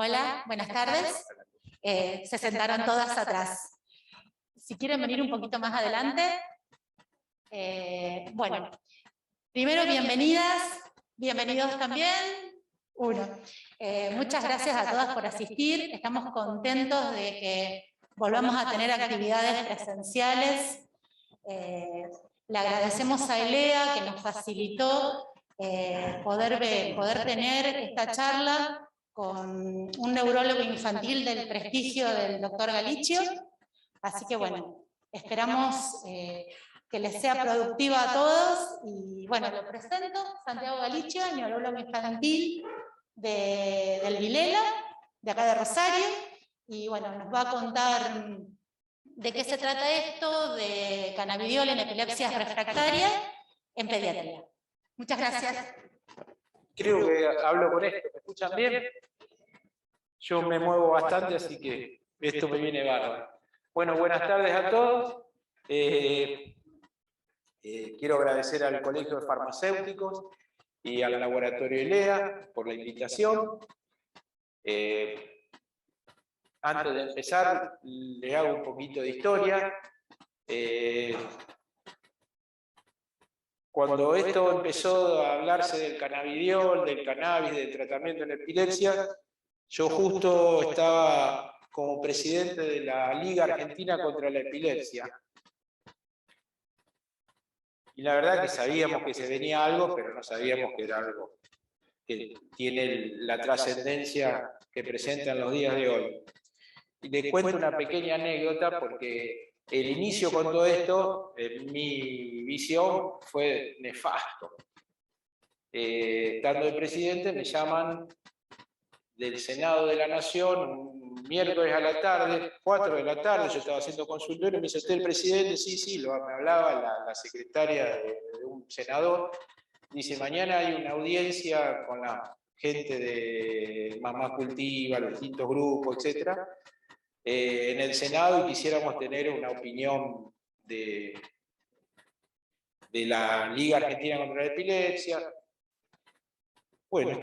Hola, buenas tardes. Se sentaron todas atrás. Si quieren venir un poquito más adelante. Bueno, primero bienvenidas, bienvenidos también. Muchas gracias a todas por asistir. Estamos contentos de que volvamos a tener actividades presenciales. Le agradecemos a ELEA que nos facilitó poder tener esta charla con un neurólogo infantil del prestigio del doctor Galicio. Así que bueno, esperamos que les sea productiva a todos. Y bueno, lo presento, Santiago Galicio, neurólogo infantil del Vilela, de acá de Rosario. Y bueno, nos va a contar de qué se trata esto, de cannabidiol en epilepsias refractarias en pediatría. Muchas gracias. Creo que hablo con esto. ¿Me escuchan bien? Yo me muevo bastante, así que esto me viene bárbaro. Bueno, buenas tardes a todos. Quiero agradecer al Colegio de Farmacéuticos y al Laboratorio ELEA por la invitación. Antes de empezar, les hago un poquito de historia. Cuando esto empezó a hablarse del cannabidiol, del cannabis, del tratamiento en epilepsia, yo justo estaba como presidente de la Liga Argentina contra la Epilepsia. Y la verdad que sabíamos que se venía algo, pero no sabíamos que era algo que tiene la trascendencia que presenta en los días de hoy. Y les cuento una pequeña anécdota porque el inicio con todo esto, en mi visión, fue nefasto. Estando de presidente, me llaman del Senado de la Nación, un miércoles a la tarde, 4 de la tarde, yo estaba haciendo consultorio, me dice, ¿usted el presidente? Sí, me hablaba la secretaria de un senador, dice, mañana hay una audiencia con la gente de Mamá Cultiva, los distintos grupos, etc., en el Senado, y quisiéramos tener una opinión de la Liga Argentina contra la Epilepsia. Bueno,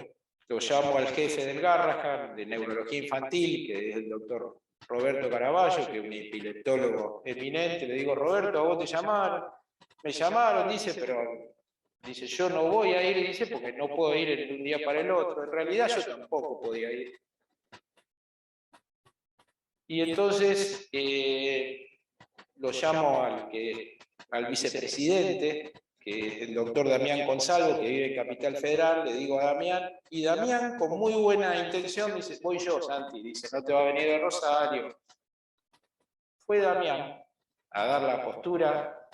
lo llamo al jefe del Garrahan, de neurología infantil, que es el doctor Roberto Caraballo, que es un epileptólogo eminente. Le digo, Roberto, ¿a vos te llamaron? Me llamaron, dice, pero dice, yo no voy a ir, dice, porque no puedo ir de un día para el otro. En realidad yo tampoco podía ir. Y entonces lo llamo al vicepresidente, que es el doctor Damián Gonzalo, que vive en Capital Federal, le digo a Damián, y Damián, con muy buena intención, dice, voy yo, Santi, dice, no te va a venir de Rosario. Fue Damián a dar la postura,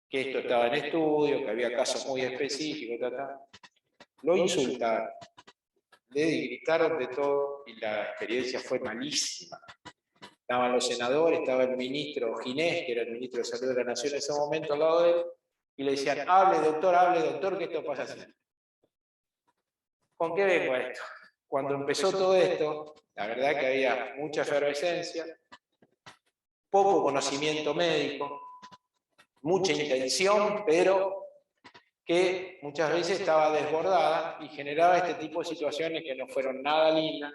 que esto estaba en estudio, que había casos muy específicos, Lo insultaron, le gritaron de todo, y la experiencia fue malísima. Estaban los senadores, estaba el ministro Ginés, que era el ministro de Salud de la Nación en ese momento al lado de él, y le decían, hable doctor, que esto pasa así. ¿Con qué vengo a esto? Cuando empezó todo esto, la verdad que había mucha efervescencia, poco conocimiento médico, mucha intención, pero que muchas veces estaba desbordada y generaba este tipo de situaciones que no fueron nada lindas.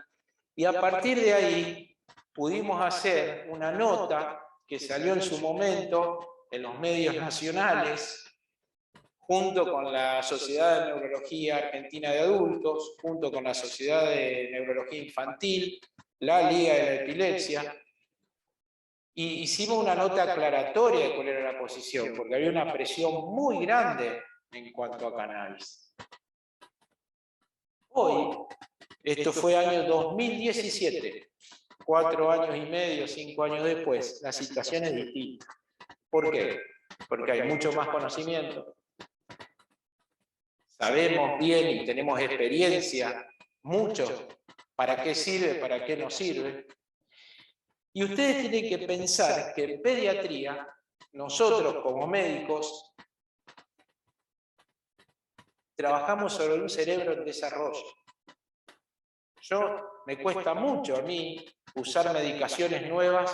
Y a partir de ahí pudimos hacer una nota que salió en su momento en los medios nacionales, junto con la Sociedad de Neurología Argentina de Adultos, junto con la Sociedad de Neurología Infantil, la Liga de la Epilepsia, y hicimos una nota aclaratoria de cuál era la posición, porque había una presión muy grande en cuanto a cannabis. Hoy, esto fue año 2017, 4 años y medio, 5 años después, la situación es distinta. ¿Por qué? Porque hay mucho más conocimiento. Sabemos bien y tenemos experiencia, mucho, para qué sirve, para qué no sirve. Y ustedes tienen que pensar que en pediatría, nosotros como médicos, trabajamos sobre un cerebro en desarrollo. Me cuesta mucho a mí usar medicaciones nuevas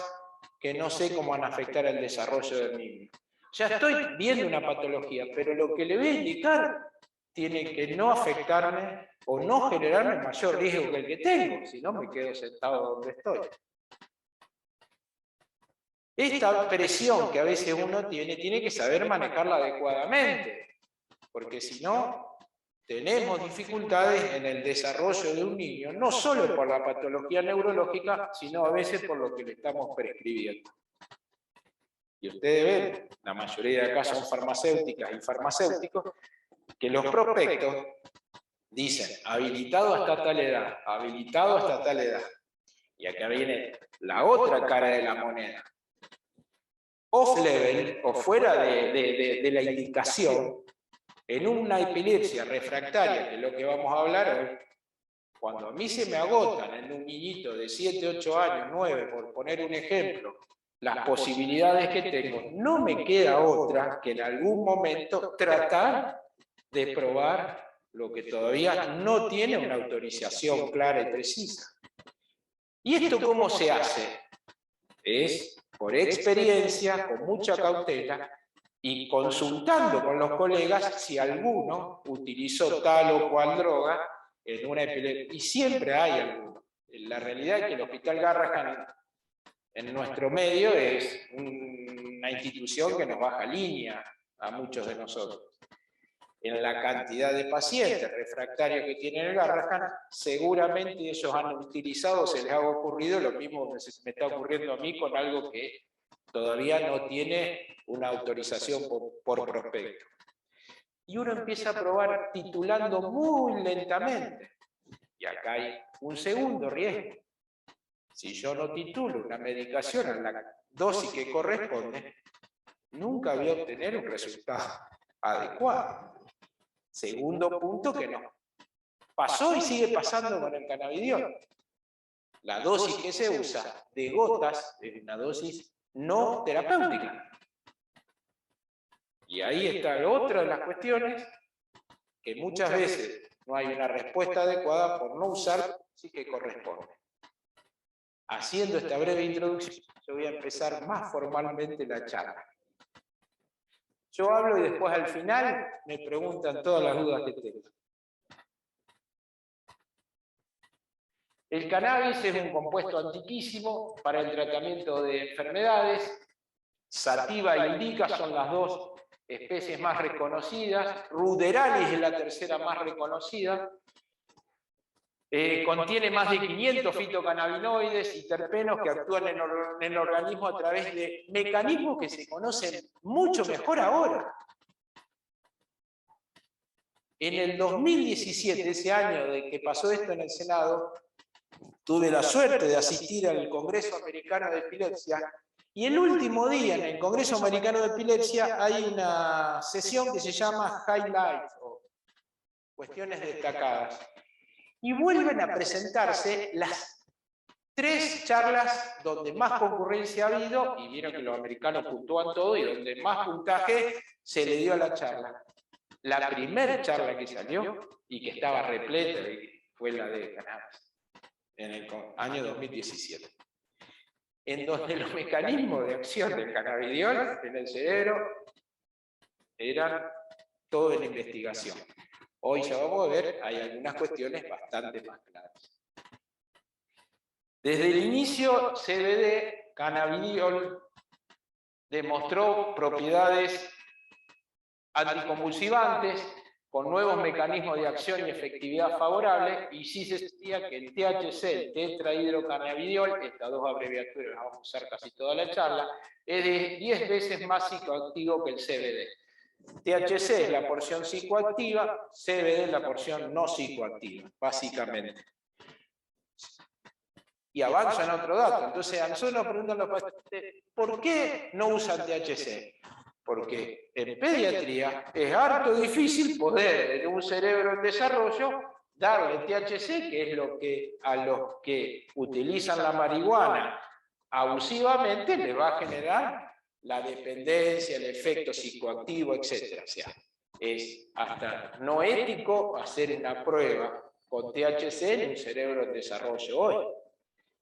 que no sé cómo van a afectar el desarrollo del niño. Ya estoy viendo una patología, pero lo que le voy a indicar tiene que no afectarme o no generarme mayor riesgo que el que tengo, si no me quedo sentado donde estoy. Esta presión que a veces uno tiene que saber manejarla adecuadamente, porque si no, tenemos dificultades en el desarrollo de un niño, no solo por la patología neurológica, sino a veces por lo que le estamos prescribiendo. Y ustedes ven, la mayoría de acá son farmacéuticas y farmacéuticos, que los prospectos dicen habilitado hasta tal edad, habilitado hasta tal edad. Y acá viene la otra cara de la moneda. Off-level, o fuera de la indicación, en una epilepsia refractaria, que es lo que vamos a hablar hoy, cuando a mí se me agotan en un niñito de 7, 8 años, 9, por poner un ejemplo, las posibilidades que tengo, no me queda otra que en algún momento tratar de probar lo que todavía no tiene una autorización clara y precisa. ¿Y esto cómo se hace? Es por experiencia, con mucha cautela, y consultando con los colegas si alguno utilizó tal o cual droga en una epilepsia. Y siempre hay alguno. La realidad es que el Hospital Garrahan en nuestro medio es una institución que nos baja línea a muchos de nosotros. En la cantidad de pacientes refractarios que tiene el Garrahan, seguramente ellos han utilizado, se les ha ocurrido lo mismo que me está ocurriendo a mí con algo que todavía no tiene una autorización por prospecto. Y uno empieza a probar titulando muy lentamente. Y acá hay un segundo riesgo. Si yo no titulo una medicación en la dosis que corresponde, nunca voy a obtener un resultado adecuado. Segundo punto que no pasó y sigue pasando con el cannabidiol. La dosis que se usa de gotas es una dosis no terapéutica. Y ahí está otra de las cuestiones que muchas veces no hay una respuesta adecuada por no usar sí que corresponde. Haciendo esta breve introducción, yo voy a empezar más formalmente la charla. Yo hablo y después al final me preguntan todas las dudas que tengo. El cannabis es un compuesto antiquísimo para el tratamiento de enfermedades. Sativa e indica son las dos especies más reconocidas. Ruderalis es la tercera más reconocida. Contiene más de 500 fitocannabinoides y terpenos que actúan en el organismo a través de mecanismos que se conocen mucho mejor ahora. En el 2017, ese año de que pasó esto en el Senado, tuve la suerte de asistir al Congreso Americano de Epilepsia, y el último día en el Congreso Americano de Epilepsia hay una sesión que se llama Highlights, o cuestiones destacadas. Y vuelven a presentarse las 3 charlas donde más concurrencia ha habido, y vieron que los americanos puntúan todo, y donde más puntaje se le dio a la charla. La primera charla que salió, y que estaba repleta, fue la de cannabis, en el año 2017. En donde los mecanismos de acción del cannabidiol en el cerebro eran todo en investigación. Hoy ya vamos a ver, hay algunas cuestiones bastante más claras. Desde el inicio, CBD, cannabidiol, demostró propiedades anticonvulsivantes con nuevos mecanismos de acción y efectividad favorables, y sí se decía que el THC, el tetrahidrocannabidiol, estas dos abreviaturas las vamos a usar casi toda la charla, es de 10 veces más psicoactivo que el CBD. THC es la porción psicoactiva, CBD es la porción no psicoactiva, básicamente. Y avanza en otro dato. Entonces, a nosotros nos preguntan los pacientes, ¿por qué no usan THC? Porque en pediatría es harto difícil poder, en un cerebro en desarrollo, darle THC, que es lo que a los que utilizan la marihuana abusivamente les va a generar la dependencia, el efecto psicoactivo, etc. O sea, es hasta no ético hacer una prueba con THC en un cerebro en desarrollo hoy.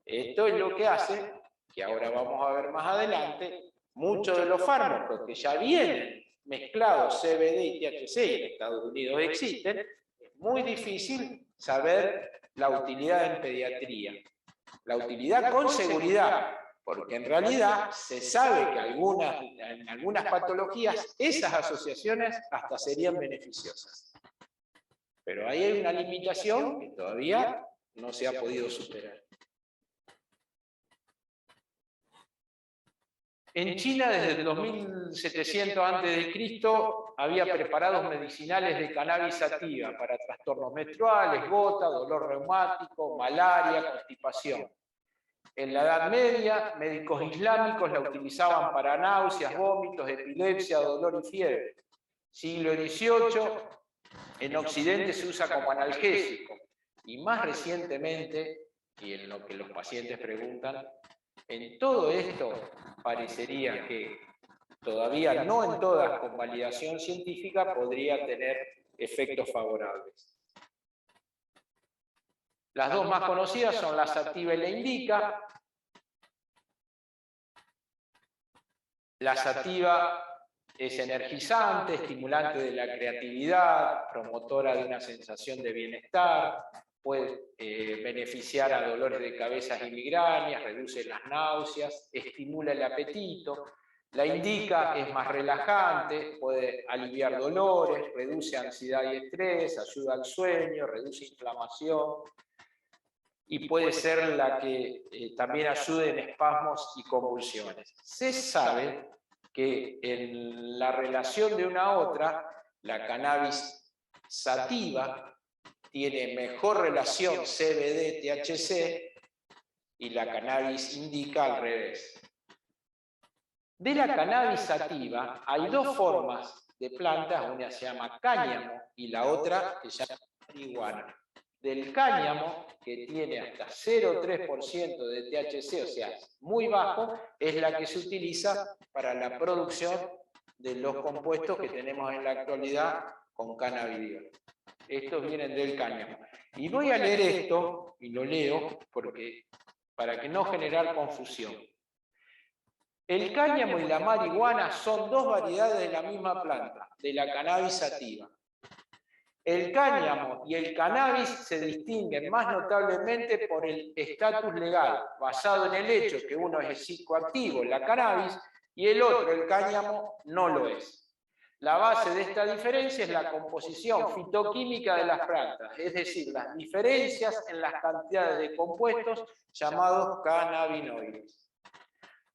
Esto es lo que hace, que ahora vamos a ver más adelante, muchos de los fármacos que ya vienen mezclados CBD y THC, y en Estados Unidos existen, es muy difícil saber la utilidad en pediatría. La utilidad con seguridad, porque en realidad se sabe que en algunas patologías esas asociaciones hasta serían beneficiosas. Pero ahí hay una limitación que todavía no se ha podido superar. En China, desde el 2700 a.C., había preparados medicinales de cannabis sativa para trastornos menstruales, gota, dolor reumático, malaria, constipación. En la Edad Media, médicos islámicos la utilizaban para náuseas, vómitos, epilepsia, dolor y fiebre. Siglo XVIII, en Occidente se usa como analgésico. Y más recientemente, y en lo que los pacientes preguntan, en todo esto parecería que todavía no en todas con validación científica podría tener efectos favorables. Las dos más conocidas son la sativa y la indica. La sativa es energizante, estimulante de la creatividad, promotora de una sensación de bienestar, puede beneficiar a dolores de cabeza y migrañas, reduce las náuseas, estimula el apetito. La indica es más relajante, puede aliviar dolores, reduce ansiedad y estrés, ayuda al sueño, reduce inflamación y puede ser la que también ayude en espasmos y convulsiones. Se sabe que en la relación de una a otra, la cannabis sativa tiene mejor relación CBD-THC y la cannabis indica al revés. De la cannabis sativa hay dos formas de plantas, una se llama cáñamo y la otra se llama marihuana. Del cáñamo, que tiene hasta 0,3% de THC, o sea, muy bajo, es la que se utiliza para la producción de los compuestos que tenemos en la actualidad con cannabidiol. Estos vienen del cáñamo. Y voy a leer esto, y lo leo, para que no generar confusión. El cáñamo y la marihuana son dos variedades de la misma planta, de la cannabis sativa. El cáñamo y el cannabis se distinguen más notablemente por el estatus legal, basado en el hecho que uno es psicoactivo, la cannabis, y el otro, el cáñamo, no lo es. La base de esta diferencia es la composición fitoquímica de las plantas, es decir, las diferencias en las cantidades de compuestos llamados cannabinoides.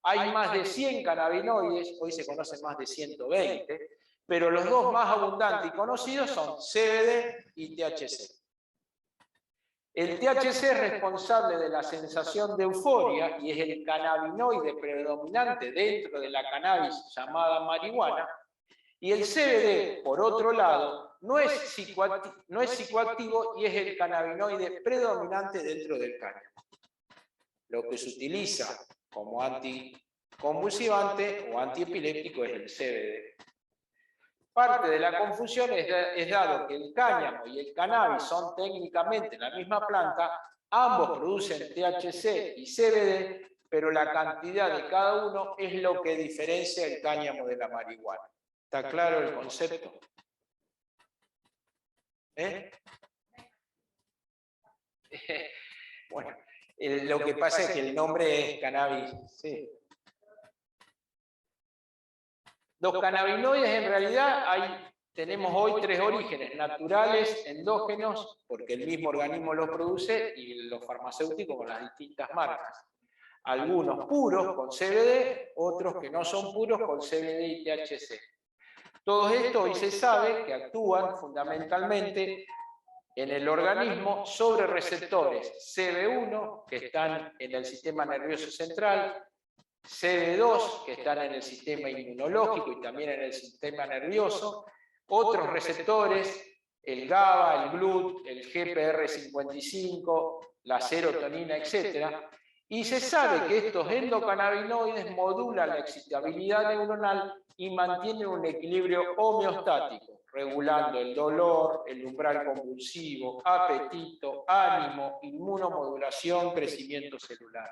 Hay más de 100 cannabinoides, hoy se conocen más de 120, pero los dos más abundantes y conocidos son CBD y THC. El THC es responsable de la sensación de euforia y es el cannabinoide predominante dentro de la cannabis llamada marihuana, y el CBD, por otro lado, no es psicoactivo y es el cannabinoide predominante dentro del cáñamo. Lo que se utiliza como anticonvulsivante o antiepiléptico es el CBD. Parte de la confusión es dado que el cáñamo y el cannabis son técnicamente la misma planta, ambos producen THC y CBD, pero la cantidad de cada uno es lo que diferencia el cáñamo de la marihuana. ¿Está claro el concepto? Bueno, lo que pasa es que el nombre es cannabis. Sí. Los cannabinoides en realidad tenemos hoy tres orígenes: naturales, endógenos, porque el mismo organismo los produce, y los farmacéuticos con las distintas marcas. Algunos puros con CBD, otros que no son puros con CBD y THC. Todo esto hoy se sabe que actúan fundamentalmente en el organismo sobre receptores CB1, que están en el sistema nervioso central, CB2, que están en el sistema inmunológico y también en el sistema nervioso, otros receptores, el GABA, el GLUT, el GPR55, la serotonina, etc. Y se sabe que estos endocannabinoides modulan la excitabilidad neuronal y mantienen un equilibrio homeostático, regulando el dolor, el umbral convulsivo, apetito, ánimo, inmunomodulación, crecimiento celular.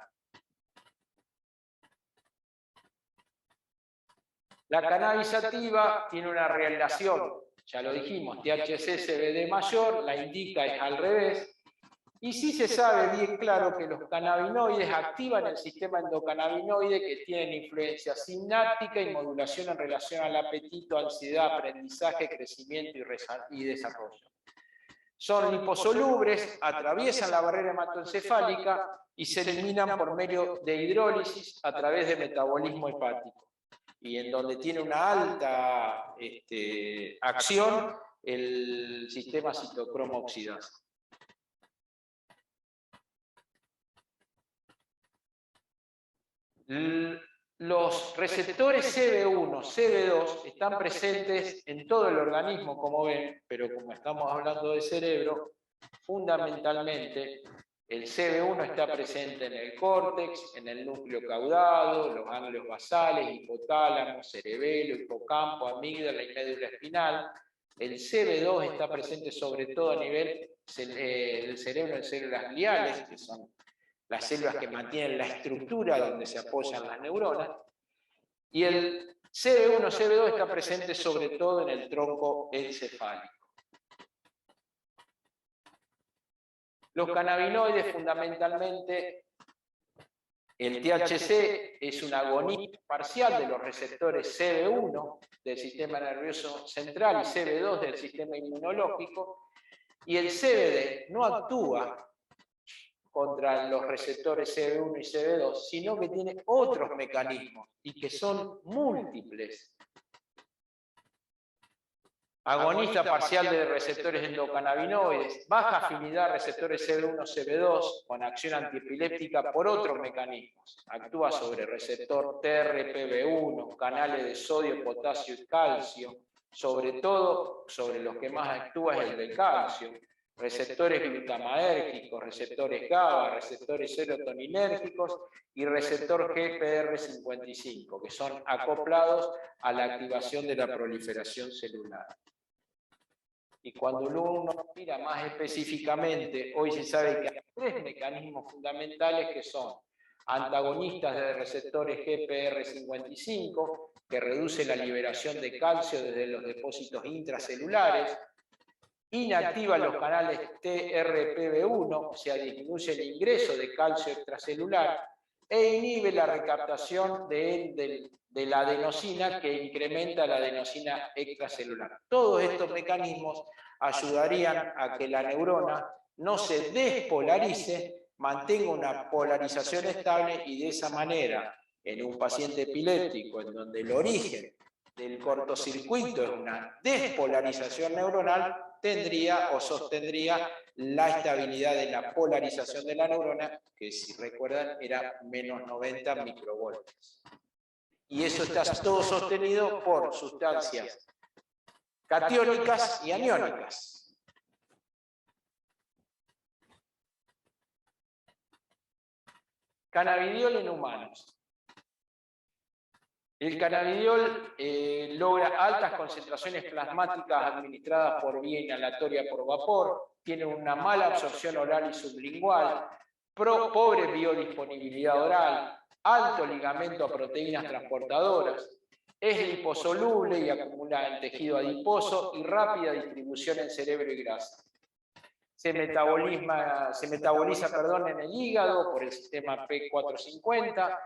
La cannabis sativa tiene una relación, ya lo dijimos, THC-CBD mayor, la indica es al revés, y sí se sabe bien claro que los cannabinoides activan el sistema endocannabinoide que tienen influencia sináptica y modulación en relación al apetito, ansiedad, aprendizaje, crecimiento y desarrollo. Son liposolubles, atraviesan la barrera hematoencefálica y se eliminan por medio de hidrólisis a través de metabolismo hepático. Y en donde tiene una alta acción el sistema citocromo oxidasa. Los receptores CB1, CB2 están presentes en todo el organismo, como ven, pero como estamos hablando de cerebro, fundamentalmente el CB1 está presente en el córtex, en el núcleo caudado, los ganglios basales, hipotálamo, cerebelo, hipocampo, amígdala y médula espinal. El CB2 está presente sobre todo a nivel del cerebro en células gliales, que son las células que mantienen la estructura donde se apoyan las neuronas, y el CB1, CB2 está presente sobre todo en el tronco encefálico. Los cannabinoides, fundamentalmente, el THC es un agonista parcial de los receptores CB1 del sistema nervioso central y CB2 del sistema inmunológico, y el CBD no actúa contra los receptores CB1 y CB2, sino que tiene otros mecanismos y que son múltiples. Agonista parcial de receptores endocannabinoides, baja afinidad a receptores CB1, CB2, con acción antiepiléptica por otros mecanismos. Actúa sobre receptor TRPV1, canales de sodio, potasio y calcio, sobre todo sobre los que más actúa es el del calcio. Receptores glutamadérgicos, receptores GABA, receptores serotoninérgicos y receptor GPR55, que son acoplados a la activación de la proliferación celular. Y cuando uno mira más específicamente, hoy se sabe que hay tres mecanismos fundamentales que son antagonistas de receptores GPR55, que reduce la liberación de calcio desde los depósitos intracelulares, inactiva los canales TRPV1, o sea, disminuye el ingreso de calcio extracelular, e inhibe la recaptación de la adenosina, que incrementa la adenosina extracelular. Todos estos mecanismos ayudarían a que la neurona no se despolarice, mantenga una polarización estable y de esa manera, en un paciente epiléptico, en donde el origen del cortocircuito es una despolarización neuronal, tendría o sostendría la estabilidad de la polarización de la neurona, que si recuerdan era menos 90 microvoltios. Y eso está todo sostenido por sustancias catiónicas y aniónicas. Cannabidiol en humanos. El cannabidiol logra altas concentraciones plasmáticas administradas por vía inhalatoria por vapor, tiene una mala absorción oral y sublingual, pobre biodisponibilidad oral, alto ligamento a proteínas transportadoras, es liposoluble y acumula en tejido adiposo y rápida distribución en cerebro y grasa. Se metaboliza en el hígado por el sistema P450,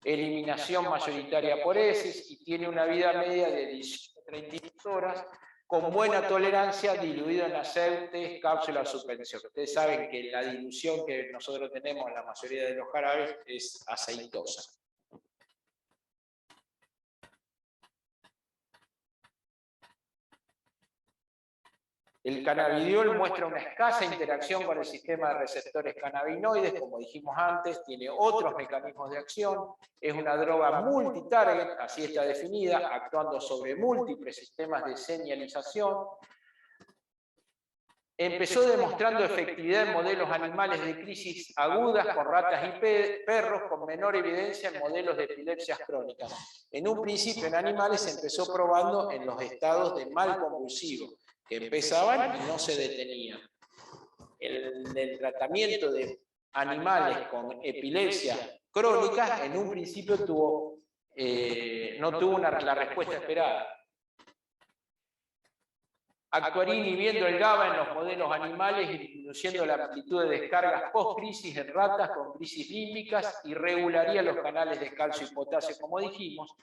eliminación mayoritaria por heces y tiene una vida media de 18 a 32 horas con buena tolerancia, diluido en aceites, cápsulas, suspensión. Ustedes saben que la dilución que nosotros tenemos en la mayoría de los jarabes es aceitosa. El cannabidiol muestra una escasa interacción con el sistema de receptores cannabinoides, como dijimos antes, tiene otros mecanismos de acción, es una droga multitarget, así está definida, actuando sobre múltiples sistemas de señalización. Empezó demostrando efectividad en modelos animales de crisis agudas con ratas y perros, con menor evidencia en modelos de epilepsias crónicas. En un principio en animales se empezó probando en los estados de mal convulsivo, que empezaban y no se detenían. El tratamiento de animales con epilepsia crónica en un principio tuvo no tuvo la respuesta esperada. Actuaría inhibiendo el GABA en los modelos animales y disminuyendo la amplitud de descargas post-crisis en ratas con crisis límbicas y regularía los canales de calcio y potasio, como dijimos.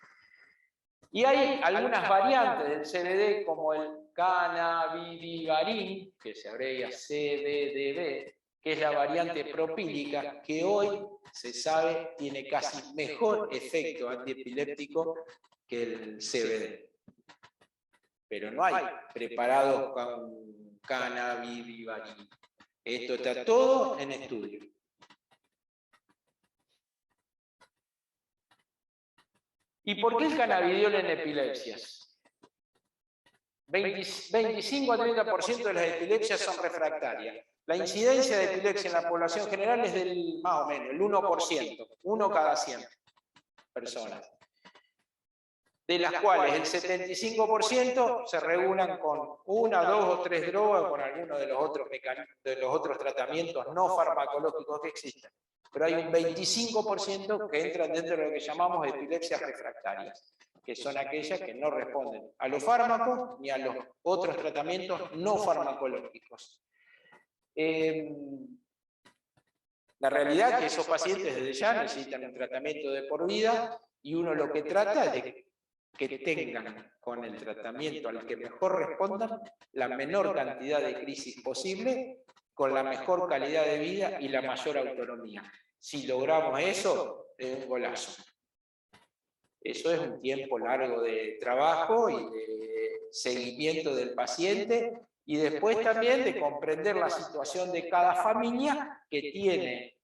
Y hay algunas variantes del CBD, como el cannabidivarin, que se abrevia CBDV, que es la variante propílica, que hoy se sabe tiene casi mejor efecto antiepiléptico que el CBD. Pero no hay preparados con cannabidivarin. Esto está todo en estudio. ¿Y por qué el cannabidiol en epilepsias? 25 a 30% de las epilepsias son refractarias. La incidencia de epilepsia en la población general es del más o menos el 1%, 1 cada 100 personas, de las cuales el 75% se regulan con 1, 2 o 3 drogas, con algunos de los otros tratamientos no farmacológicos que existen. Pero hay un 25% que entran dentro de lo que llamamos epilepsias refractarias, que son aquellas que no responden a los fármacos ni a los otros tratamientos no farmacológicos. La realidad es que esos pacientes desde ya necesitan un tratamiento de por vida y uno lo que trata es de que tengan con el tratamiento al que mejor respondan la menor cantidad de crisis posible, con la mejor calidad de vida y la mayor autonomía. Si logramos eso, es un golazo. Eso es un tiempo largo de trabajo y de seguimiento del paciente y después también de comprender la situación de cada familia que tiene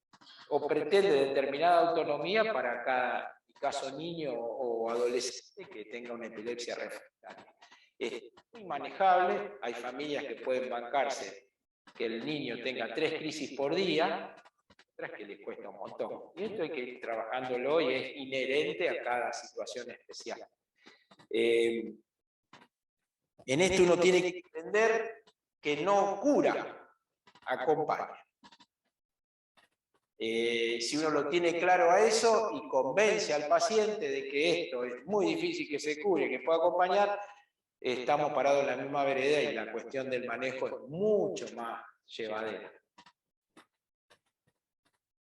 o pretende determinada autonomía para cada caso niño o adolescente que tenga una epilepsia refractaria. Es muy manejable, hay familias que pueden bancarse que el niño tenga 3 crisis por día, otras que les cuesta un montón. Y esto hay que ir trabajándolo y es inherente a cada situación especial. En esto uno tiene que entender que no cura, acompaña. Si uno lo tiene claro a eso y convence al paciente de que esto es muy difícil que se cure, que pueda acompañar, estamos parados en la misma vereda y la cuestión del manejo es mucho más llevadera.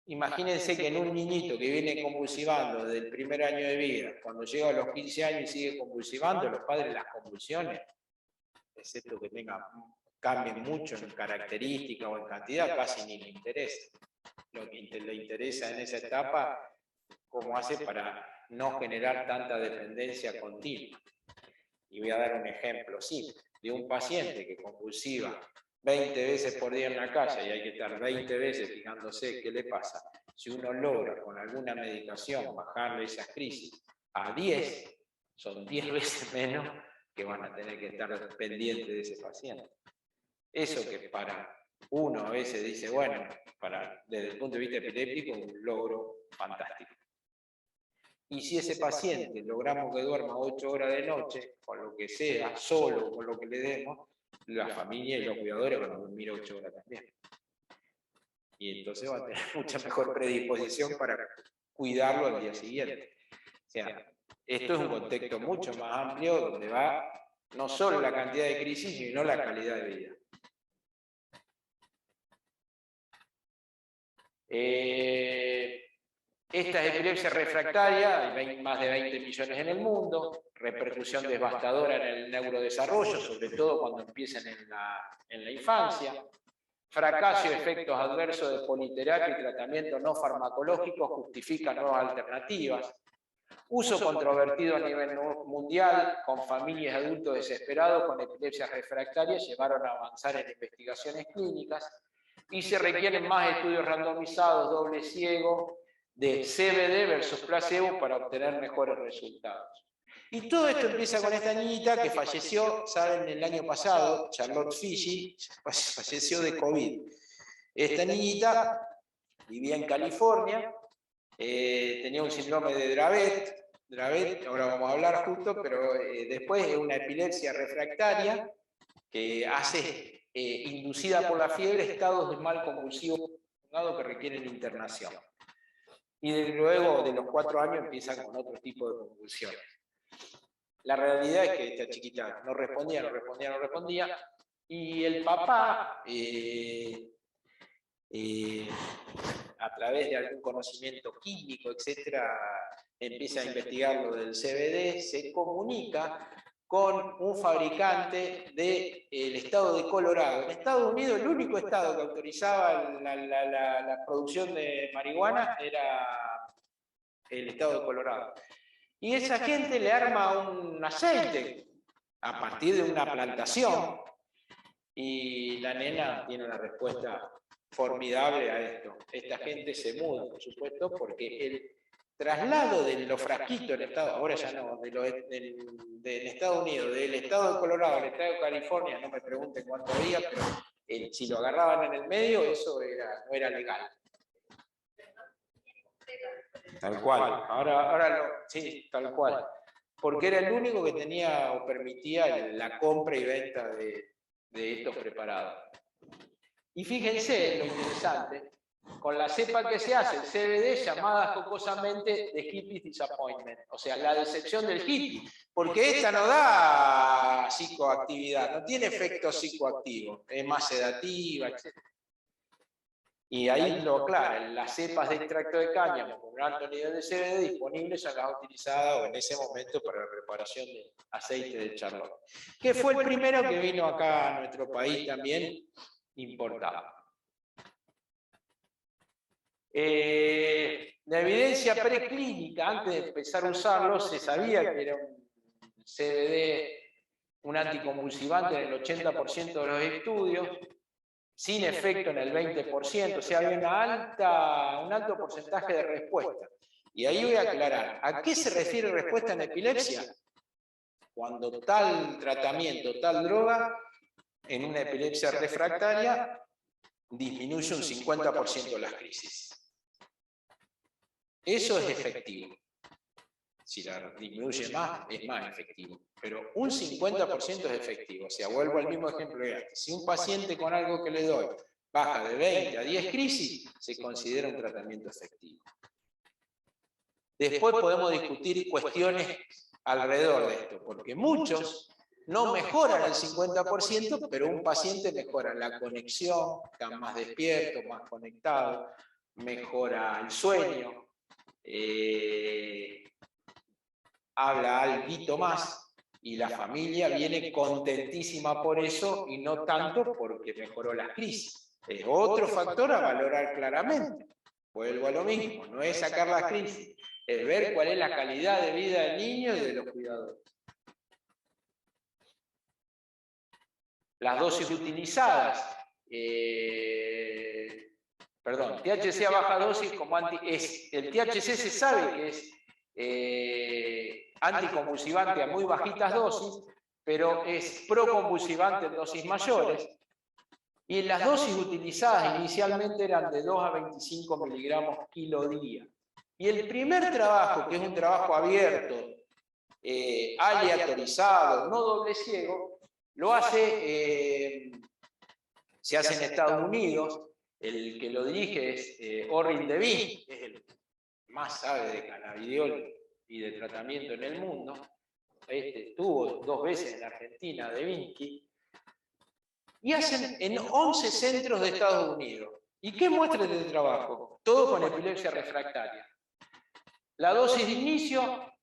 Imagínense que en un niñito que viene convulsivando desde el primer año de vida, cuando llega a los 15 años y sigue convulsivando, los padres las convulsiones, excepto que cambien mucho en característica o en cantidad, casi ni le interesa. Lo que le interesa en esa etapa, cómo hace para no generar tanta dependencia continua. Y voy a dar un ejemplo simple, de un paciente que convulsiva 20 veces por día en la calle y hay que estar 20 veces fijándose qué le pasa. Si uno logra con alguna medicación bajarle esas crisis a 10, son 10 veces menos que van a tener que estar pendientes de ese paciente. Eso que para uno a veces dice, bueno, desde el punto de vista epiléptico, un logro fantástico. Y si ese paciente logramos que duerma 8 horas de noche, con lo que sea, solo, con lo que le demos, la familia y los cuidadores van a dormir 8 horas también. Y entonces va a tener mucha mejor predisposición para cuidarlo al día siguiente. O sea, esto es un contexto mucho más amplio donde va no solo la cantidad de crisis, sino la calidad de vida. Esta es epilepsia refractaria, hay más de 20 millones en el mundo, repercusión devastadora en el neurodesarrollo, sobre todo cuando empiezan en la infancia, fracaso y efectos adversos de politerapia y tratamiento no farmacológico justifican nuevas alternativas, uso controvertido a nivel mundial, con familias de adultos desesperados con epilepsias refractarias llevaron a avanzar en investigaciones clínicas y se requieren más estudios randomizados, doble ciego, de CBD versus placebo para obtener mejores resultados. Y todo esto empieza con esta niñita que falleció, saben, el año pasado, Charlotte Figi, falleció de COVID. Esta niñita vivía en California, tenía un síndrome de Dravet, ahora vamos a hablar justo, pero después es una epilepsia refractaria que hace, inducida por la fiebre, estados de mal convulsivo que requieren internación. Y luego de los 4 años empiezan con otro tipo de convulsiones. La realidad es que esta chiquita no respondía, y el papá, a través de algún conocimiento químico, etcétera, empieza a investigar lo del CBD, se comunica con un fabricante del estado de Colorado. En Estados Unidos, el único estado que autorizaba la producción de marihuana era el estado de Colorado. Y esa gente le arma un aceite a partir de una plantación, y la nena tiene una respuesta formidable a esto. Esta gente se muda, por supuesto, porque el traslado de los frasquitos en Estados, ahora ya no, de Estados Unidos, del estado de Colorado al estado de California, no me pregunten cuánto había, pero si lo agarraban en el medio, eso no era legal. Tal cual, sí, tal cual. Porque era el único que tenía o permitía la compra y venta de estos preparados. Y fíjense lo interesante, con la cepa que se hace, el CBD, llamada jocosamente de hippie disappointment, o sea, la decepción del hippie, porque esta no da psicoactividad, no tiene efecto psicoactivo, es más sedativa, etc. Y ahí lo aclaran, las cepas de extracto de cáñamo con un alto nivel de CBD disponibles son las utilizadas en ese momento para la preparación de aceite de Charlotte, que fue el primero que vino acá a nuestro país también importado. La evidencia preclínica, antes de empezar a usarlo, se sabía que era un CBD, un anticonvulsivante en el 80% de los estudios, sin efecto en el 20%, o sea, había un alto porcentaje de respuesta. Y ahí voy a aclarar, ¿a qué se refiere respuesta en epilepsia? Cuando tal tratamiento, tal droga, en una epilepsia refractaria, disminuye un 50% las crisis. Eso es efectivo. Si la disminuye más, es más efectivo. Pero un 50% es efectivo. O sea, vuelvo al mismo ejemplo de antes. Si un paciente con algo que le doy baja de 20 a 10 crisis, se considera un tratamiento efectivo. Después podemos discutir cuestiones alrededor de esto, porque muchos no mejoran el 50%, pero un paciente mejora la conexión, está más despierto, más conectado, mejora el sueño, habla algo más, y la familia viene contentísima por eso y no tanto porque mejoró las crisis. Es otro factor a valorar claramente. Vuelvo a lo mismo, no es sacar las crisis, es ver cuál es la calidad de vida del niño y de los cuidadores. Las dosis utilizadas, THC a baja dosis como el THC se sabe que es anticonvulsivante a muy bajitas dosis, pero es proconvulsivante en dosis mayores, y las dosis utilizadas inicialmente eran de 2 a 25 miligramos kilo día. Y el primer trabajo, que es un trabajo abierto, aleatorizado, no doble ciego, lo se hace en Estados Unidos. El que lo dirige es Orrin Devine, que es el más sabe de cannabidiol y de tratamiento en el mundo. Estuvo 2 veces en Argentina, Devine, y hacen en 11 centros de Estados Unidos. ¿Y qué muestran del trabajo? Todo con epilepsia refractaria. La dosis de inicio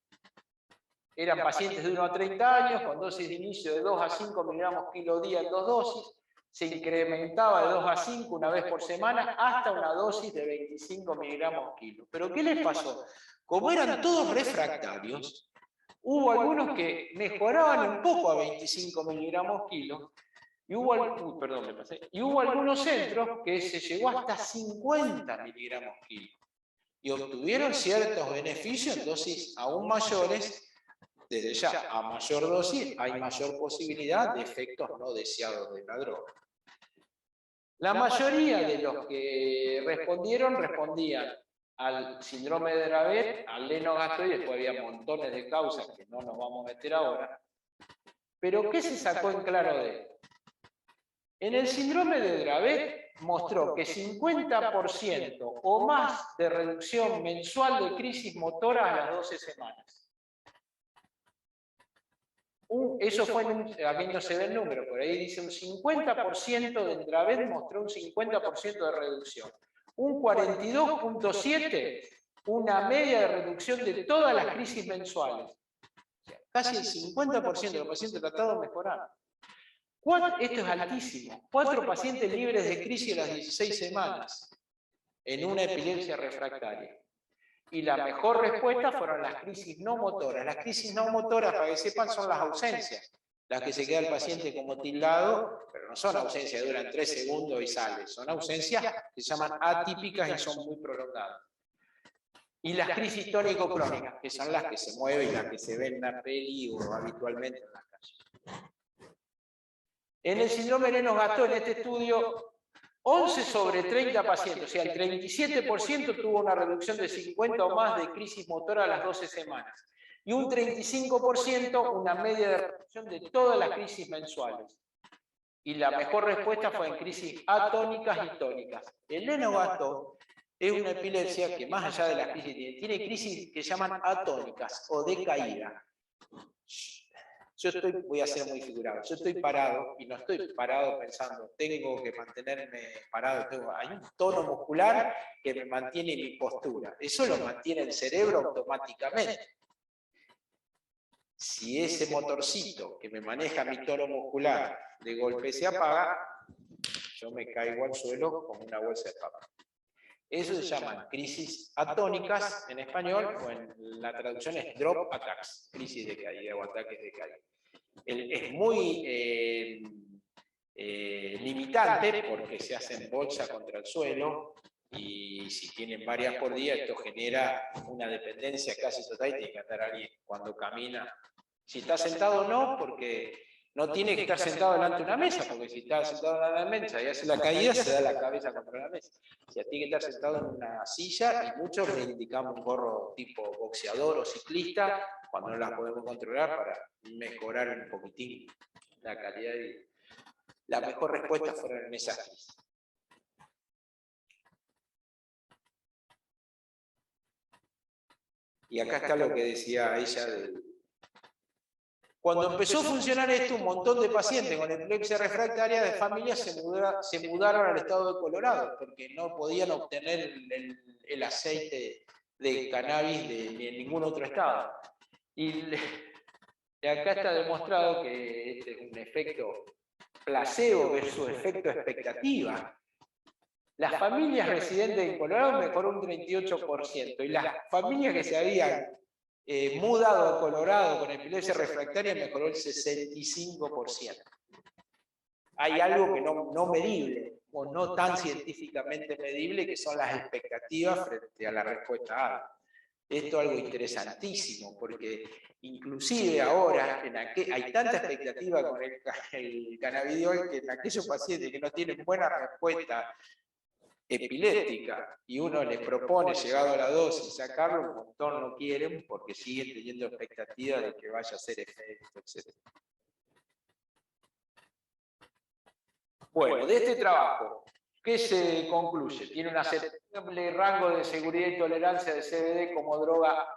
eran pacientes de 1 a 30 años, con dosis de inicio de 2 a 5 miligramos kilo día en 2 dosis, se incrementaba de 2 a 5 una vez por semana hasta una dosis de 25 miligramos kilo. ¿Pero qué les pasó? Como eran todos refractarios, hubo algunos que mejoraban un poco a 25 miligramos kilo, y hubo algunos centros que se llegó hasta 50 miligramos kilo. Y obtuvieron ciertos beneficios en dosis aún mayores. Desde ya, a mayor dosis hay mayor posibilidad de efectos no deseados de la droga. La mayoría de los que respondían al síndrome de Dravet, al lenogastritis, después había montones de causas que no nos vamos a meter ahora. Pero ¿qué se sacó en claro de esto? En el síndrome de Dravet mostró que 50% o más de reducción mensual de crisis motora a las 12 semanas. Eso fue, aquí no se ve el número, por ahí dice un 50% de Endraved mostró un 50% de reducción. Un 42,7%, una media de reducción de todas las crisis mensuales. O sea, casi el 50% de los pacientes tratados mejoraron. Esto es altísimo. 4 pacientes libres de crisis en las 16 semanas en una epilepsia refractaria. Y la mejor respuesta fueron las crisis no motoras. Las crisis no motoras, para que sepan, son las ausencias. Las que se queda el paciente como tildado, pero no son ausencias que duran 3 segundos y sale. Son ausencias que se llaman atípicas y son muy prolongadas. Y las crisis tónico-crónicas, que son las que se mueven y las que se ven en la peli o habitualmente en las calles. En el síndrome de Lennox-Gastaut, en este estudio, 11 sobre 30 pacientes, o sea, el 37% tuvo una reducción de 50 o más de crisis motora a las 12 semanas. Y un 35% una media de reducción de todas las crisis mensuales. Y la mejor respuesta fue en crisis atónicas y tónicas. El Lennox-Gastaut es una epilepsia que más allá de las crisis tiene crisis que se llaman atónicas o de caída. Voy a ser muy figurado, yo estoy parado y no estoy parado pensando, tengo que mantenerme parado, hay un tono muscular que me mantiene mi postura, eso lo mantiene el cerebro automáticamente. Si ese motorcito que me maneja mi tono muscular de golpe se apaga, yo me caigo al suelo como una bolsa de papa. Eso se llaman crisis atónicas en español, o en la traducción es drop attacks, crisis de caída o ataques de caída. Es muy limitante porque se hacen bolsa contra el suelo y si tienen varias por día esto genera una dependencia casi total y tiene que andar alguien cuando camina. Si está sentado no, porque no tiene que estar sentado delante de una mesa, porque si está sentado delante de una mesa y hace la caída, se da la cabeza contra la mesa. O sea, tiene que estar sentado en una silla y muchos le indicamos un gorro tipo boxeador o ciclista cuando no las podemos controlar para mejorar un poquitín la calidad y la mejor respuesta fueron en esas crisis. Y acá está lo que decía ella del... Cuando empezó a funcionar esto, un montón de pacientes con epilepsia refractaria de familias se mudaron al estado de Colorado, porque no podían obtener el aceite de cannabis de ningún otro estado. Y acá está demostrado que este es un efecto placebo versus efecto expectativa. Las familias residentes en Colorado mejoró un 38%, y las familias que se habían mudado a Colorado con epilepsia refractaria mejoró el 65%. Hay algo que no medible, o no tan científicamente medible, que son las expectativas frente a la respuesta A. Esto es algo interesantísimo, porque inclusive ahora hay tanta expectativa con el cannabidiol que en aquellos pacientes que no tienen buena respuesta epiléptica y uno les propone, llegado a la dosis, sacarlo, un montón no quieren porque siguen teniendo expectativa de que vaya a hacer efecto, etc. Bueno, de este trabajo, ¿qué se concluye? Tiene un aceptable rango de seguridad y tolerancia de CBD como droga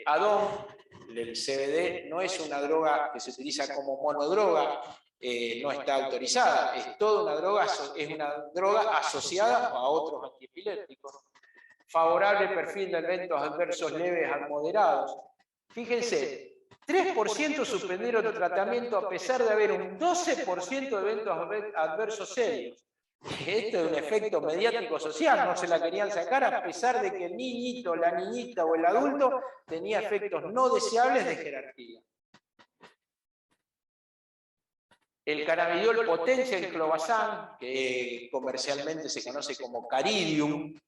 add-on. El CBD no es una droga que se utiliza como monodroga, no está autorizada, es toda una droga asociada a otros antiepilépticos. Favorable perfil de eventos adversos leves a moderados. Fíjense, 3% suspendieron el tratamiento a pesar de haber un 12% de eventos adversos serios. Esto es un efecto mediático social, no se la querían sacar a pesar de que el niñito, la niñita o el adulto tenía efectos no deseables de jerarquía. El cannabidiol potencia el clobazam, que comercialmente se conoce como caridium,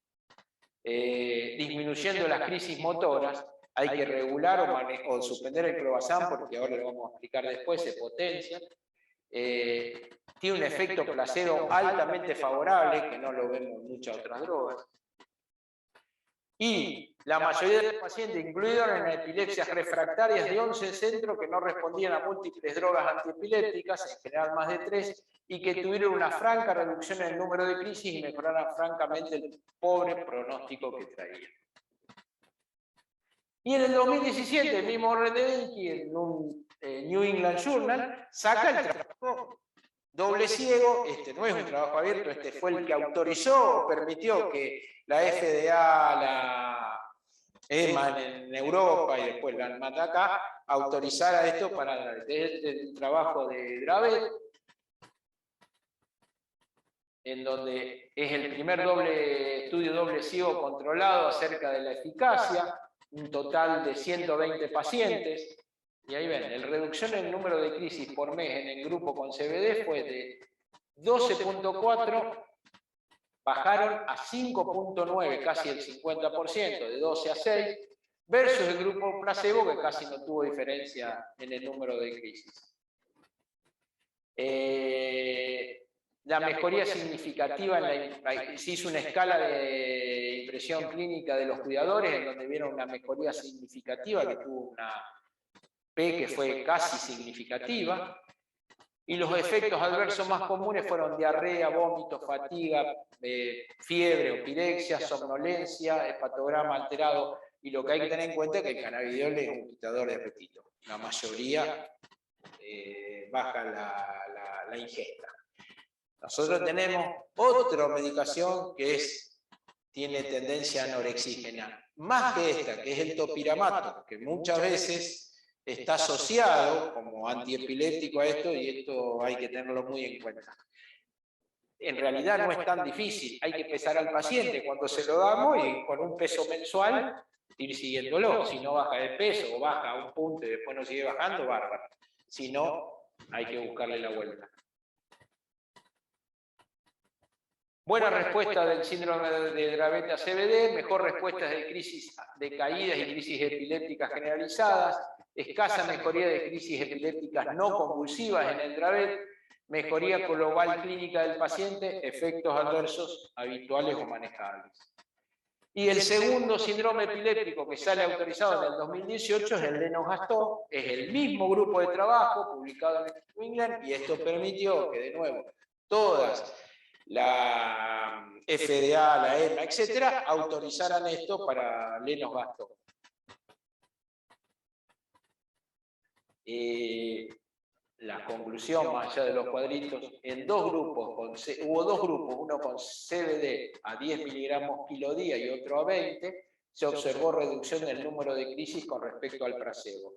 disminuyendo las crisis motoras. Hay que regular o suspender el clobazam porque ahora lo vamos a explicar después, se potencia. Tiene un efecto placebo altamente favorable, que no lo vemos en muchas otras drogas. Y la mayoría de los pacientes incluidos en epilepsias refractarias de 11 centros que no respondían a múltiples drogas antiepilépticas, en general más de 3, y que tuvieron una franca reducción en el número de crisis y mejoraron francamente el pobre pronóstico que traían. Y en el 2017, el mismo Rededenki, en un New England Journal, saca el trabajo doble ciego. Este no es un trabajo abierto, este fue el que autorizó o permitió que la FDA, la EMA en Europa y después la ANMAT acá, autorizara esto para el trabajo de Dravet, en donde es el primer estudio doble ciego controlado acerca de la eficacia, un total de 120 pacientes, y ahí ven, la reducción en el número de crisis por mes en el grupo con CBD fue de 12.4, bajaron a 5.9, casi el 50%, de 12 a 6, versus el grupo placebo, que casi no tuvo diferencia en el número de crisis. La mejoría significativa, se hizo una escala de impresión clínica de los cuidadores, en donde vieron una mejoría significativa, que tuvo una P que fue casi significativa, y los efectos adversos más comunes fueron diarrea, vómito, fatiga, fiebre o pirexia, somnolencia, hepatograma alterado, y lo que hay que tener en cuenta es que el cannabidiol es un quitador de apetito. La mayoría baja la ingesta. Nosotros tenemos otra medicación que tiene tendencia anorexígena, más que esta, que es el topiramato, que muchas veces está asociado como antiepiléptico a esto, y esto hay que tenerlo muy en cuenta. En realidad no es tan difícil, hay que pesar al paciente cuando se lo damos y con un peso mensual ir siguiéndolo. Si no baja de peso o baja a un punto y después no sigue bajando, bárbaro. Si no, hay que buscarle la vuelta. Buena respuesta del síndrome de Dravet a CBD, mejor respuesta de crisis de caídas y crisis epilépticas generalizadas, escasa mejoría de crisis epilépticas no convulsivas en el Dravet, mejoría global clínica del paciente, efectos adversos habituales o manejables. Y el segundo síndrome epiléptico que sale autorizado en el 2018 es el Lennox-Gastaut, es el mismo grupo de trabajo publicado en New England, y esto permitió que de nuevo todas la FDA, la EMA, etcétera, autorizaran esto para Lennox-Gastaut. La conclusión, más allá de los cuadritos, en dos grupos, hubo dos grupos, uno con CBD a 10 miligramos kilo día y otro a 20, se observó reducción del número de crisis con respecto al placebo.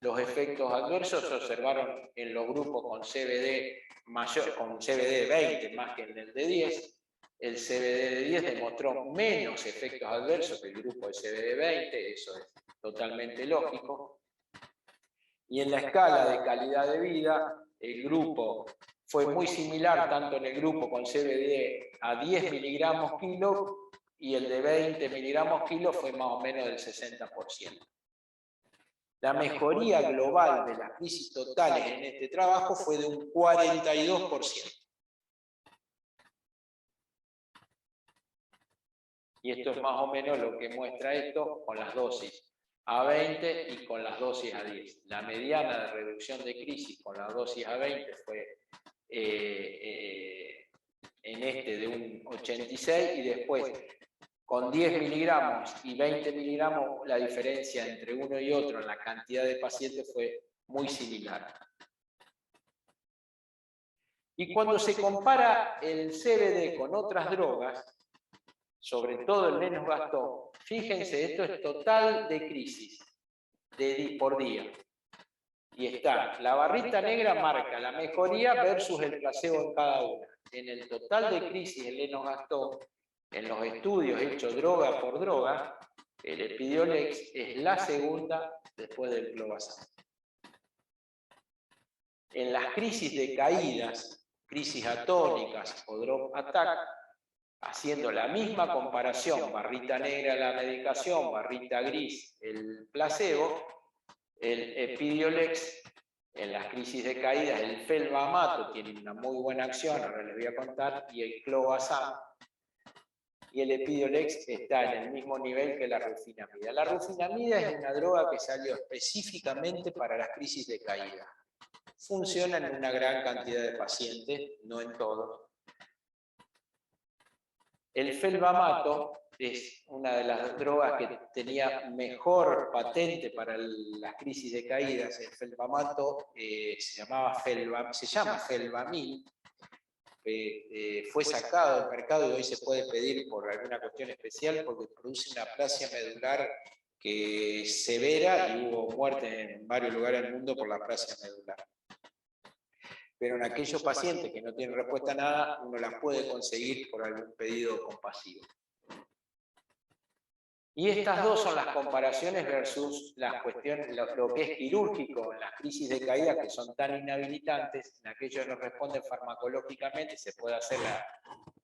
Los efectos adversos se observaron en los grupos con CBD mayor, con CBD 20 más que en el de 10. El CBD de 10 demostró menos efectos adversos que el grupo de CBD 20, eso es totalmente lógico. Y en la escala de calidad de vida, el grupo fue muy similar, tanto en el grupo con CBD a 10 miligramos kilo y el de 20 miligramos kilo fue más o menos del 60%. La mejoría global de las crisis totales en este trabajo fue de un 42%. Y esto es más o menos lo que muestra esto con las dosis a 20 y con las dosis a 10. La mediana de reducción de crisis con la dosis a 20 fue en este de un 86, y después con 10 miligramos y 20 miligramos la diferencia entre uno y otro en la cantidad de pacientes fue muy similar. Y cuando se compara el CBD con otras drogas, sobre todo el Lennox-Gastaut, fíjense, esto es total de crisis por día. Y está, la barrita negra marca la mejoría versus el placebo en cada una. En el total de crisis del Lennox-Gastaut, en los estudios hechos droga por droga, el Epidiolex es la segunda después del clobazam. En las crisis de caídas, crisis atónicas o drop attack, haciendo la misma comparación, barrita negra la medicación, barrita gris el placebo, el Epidiolex en las crisis de caídas, el felbamato tiene una muy buena acción, ahora les voy a contar, y el clobazam y el Epidiolex está en el mismo nivel que la rufinamida. La rufinamida es una droga que salió específicamente para las crisis de caída. Funciona en una gran cantidad de pacientes, no en todos. El felbamato es una de las drogas que tenía mejor patente para las crisis de caídas. El felbamato se llama felbamil. Fue sacado del mercado y hoy se puede pedir por alguna cuestión especial porque produce una aplasia medular que es severa y hubo muerte en varios lugares del mundo por la aplasia medular. Pero en aquellos pacientes que no tienen respuesta a nada, uno las puede conseguir por algún pedido compasivo. Y estas dos son las comparaciones versus las cuestiones, lo que es quirúrgico en las crisis de caída, que son tan inhabilitantes. En aquellos no responden farmacológicamente, se puede hacer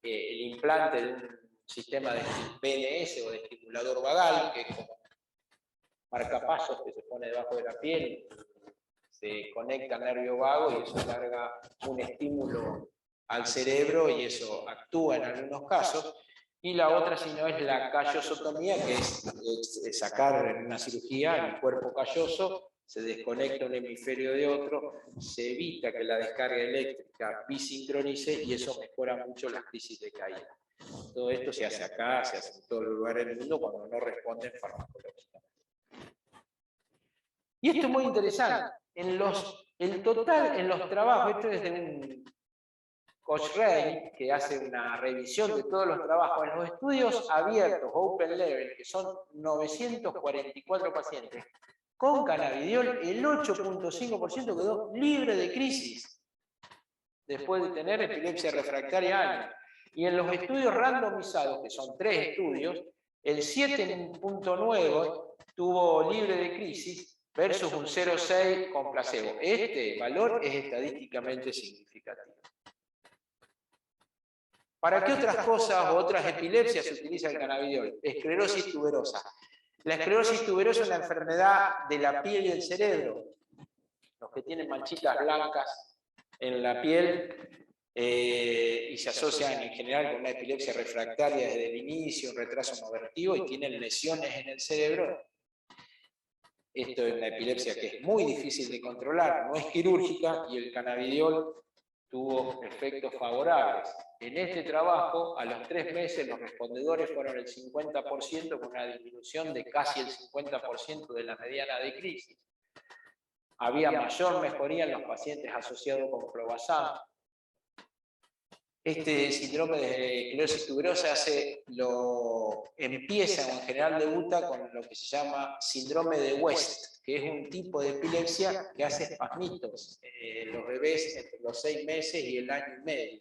el implante de un sistema de BNS o de estimulador vagal, que es como marcapasos que se pone debajo de la piel, se conecta al nervio vago y eso larga un estímulo al cerebro y eso actúa en algunos casos. Y la otra, si no, es la callosotomía, que es sacar en una cirugía el cuerpo calloso, se desconecta un hemisferio de otro, se evita que la descarga eléctrica bisincronice y eso mejora mucho las crisis de caída. Todo esto se hace acá, se hace en todos los lugares del mundo cuando no responden farmacológicamente. Y esto es muy interesante. En los trabajos, esto es de un Cochrane, que hace una revisión de todos los trabajos, en los estudios abiertos, open level, que son 944 pacientes, con cannabidiol, el 8.5% quedó libre de crisis, después de tener epilepsia refractaria años. Y en los estudios randomizados, que son 3 estudios, el 7.9 tuvo libre de crisis, versus un 0,6 con placebo. Este valor es estadísticamente significativo. ¿Para qué otras cosas o otras epilepsias se utiliza el cannabidiol? Esclerosis tuberosa. La esclerosis tuberosa es una enfermedad de la piel y del cerebro. Los que tienen manchitas blancas en la piel y se asocian en general con una epilepsia refractaria desde el inicio, un retraso movertivo y tienen lesiones en el cerebro. Esto es una epilepsia que es muy difícil de controlar, no es quirúrgica y el cannabidiol tuvo efectos favorables. En este trabajo, a los 3 meses, los respondedores fueron el 50%, con una disminución de casi el 50% de la mediana de crisis. Había mayor mejoría en los pacientes asociados con clobazam. Este síndrome de esclerosis tuberosa empieza o en general debuta con lo que se llama síndrome de West, que es un tipo de epilepsia que hace espasmitos en los bebés entre los 6 meses y el año y medio.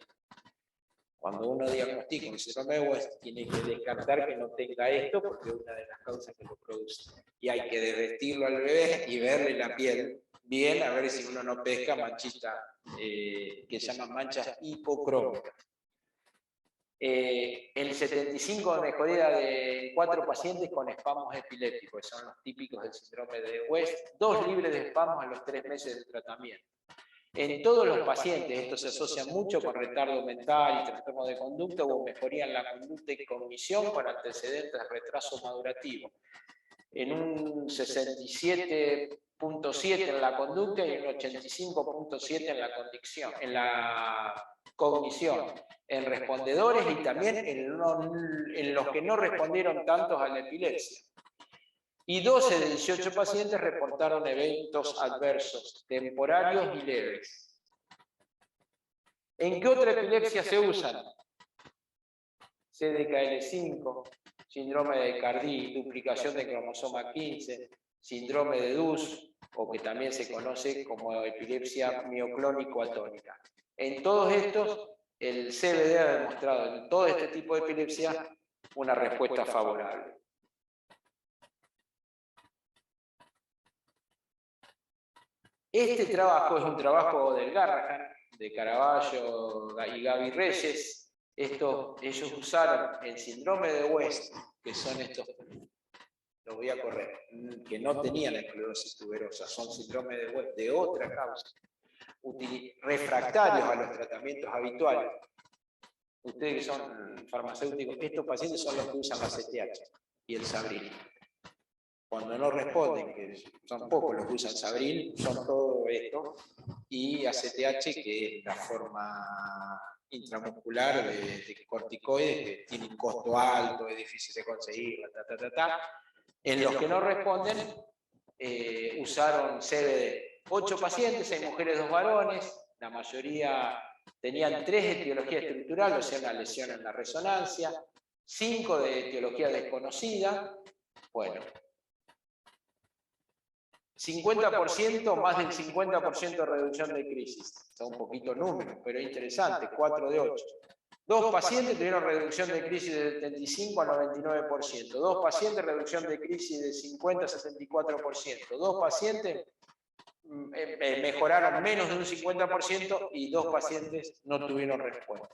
Cuando uno diagnostica un síndrome de West, tiene que descartar que no tenga esto porque es una de las causas que lo produce. Y hay que desvestirlo al bebé y verle la piel bien, a ver si uno no pesca manchitas que se llaman manchas hipocrómicas. El 75% de mejoría de 4 pacientes con espasmos epilépticos, que son los típicos del síndrome de West, 2 libres de espasmos a los 3 meses del tratamiento. En todos los pacientes, esto se asocia mucho con retardo mental y trastorno de conducta, hubo mejoría en la conducta y cognición con antecedentes de retraso madurativo. En un 67.7 en la conducta y un 85.7 en la cognición, en respondedores y también en los que no respondieron tantos a la epilepsia. Y 12 de 18 pacientes reportaron eventos adversos, temporarios y leves. ¿En qué otra epilepsia se usan? CDKL5, síndrome de Cardi, duplicación de cromosoma 15, síndrome de DUS, o que también se conoce como epilepsia mioclónico-atónica. En todos estos, el CBD ha demostrado en todo este tipo de epilepsia una respuesta favorable. Este trabajo es un trabajo del Garrahan, de Caravaggio y Gaby Reyes. Ellos usaron el síndrome de West, que son estos, lo voy a correr, que no tenían esclerosis tuberosa, son síndrome de West de otra causa, refractarios a los tratamientos habituales. Ustedes que son farmacéuticos, estos pacientes son los que usan la CTH y el Sabril. Cuando no responden, que son pocos los que usan Sabril, son todo esto, y ACTH, que es la forma intramuscular de corticoides que tienen costo alto, es difícil de conseguir, En los que no responden, usaron CBD. 8 pacientes, 6 mujeres, 2 varones, la mayoría tenían 3 de etiología estructural, o sea, una lesión en la resonancia, 5 de etiología desconocida. Bueno, 50%, más del 50% de reducción de crisis. Son un poquito números, pero interesante, 4 de 8. 2 pacientes tuvieron reducción de crisis de 75 a 99%. 2 pacientes reducción de crisis de 50 a 74%. 2 pacientes mejoraron menos de un 50% y 2 pacientes no tuvieron respuesta.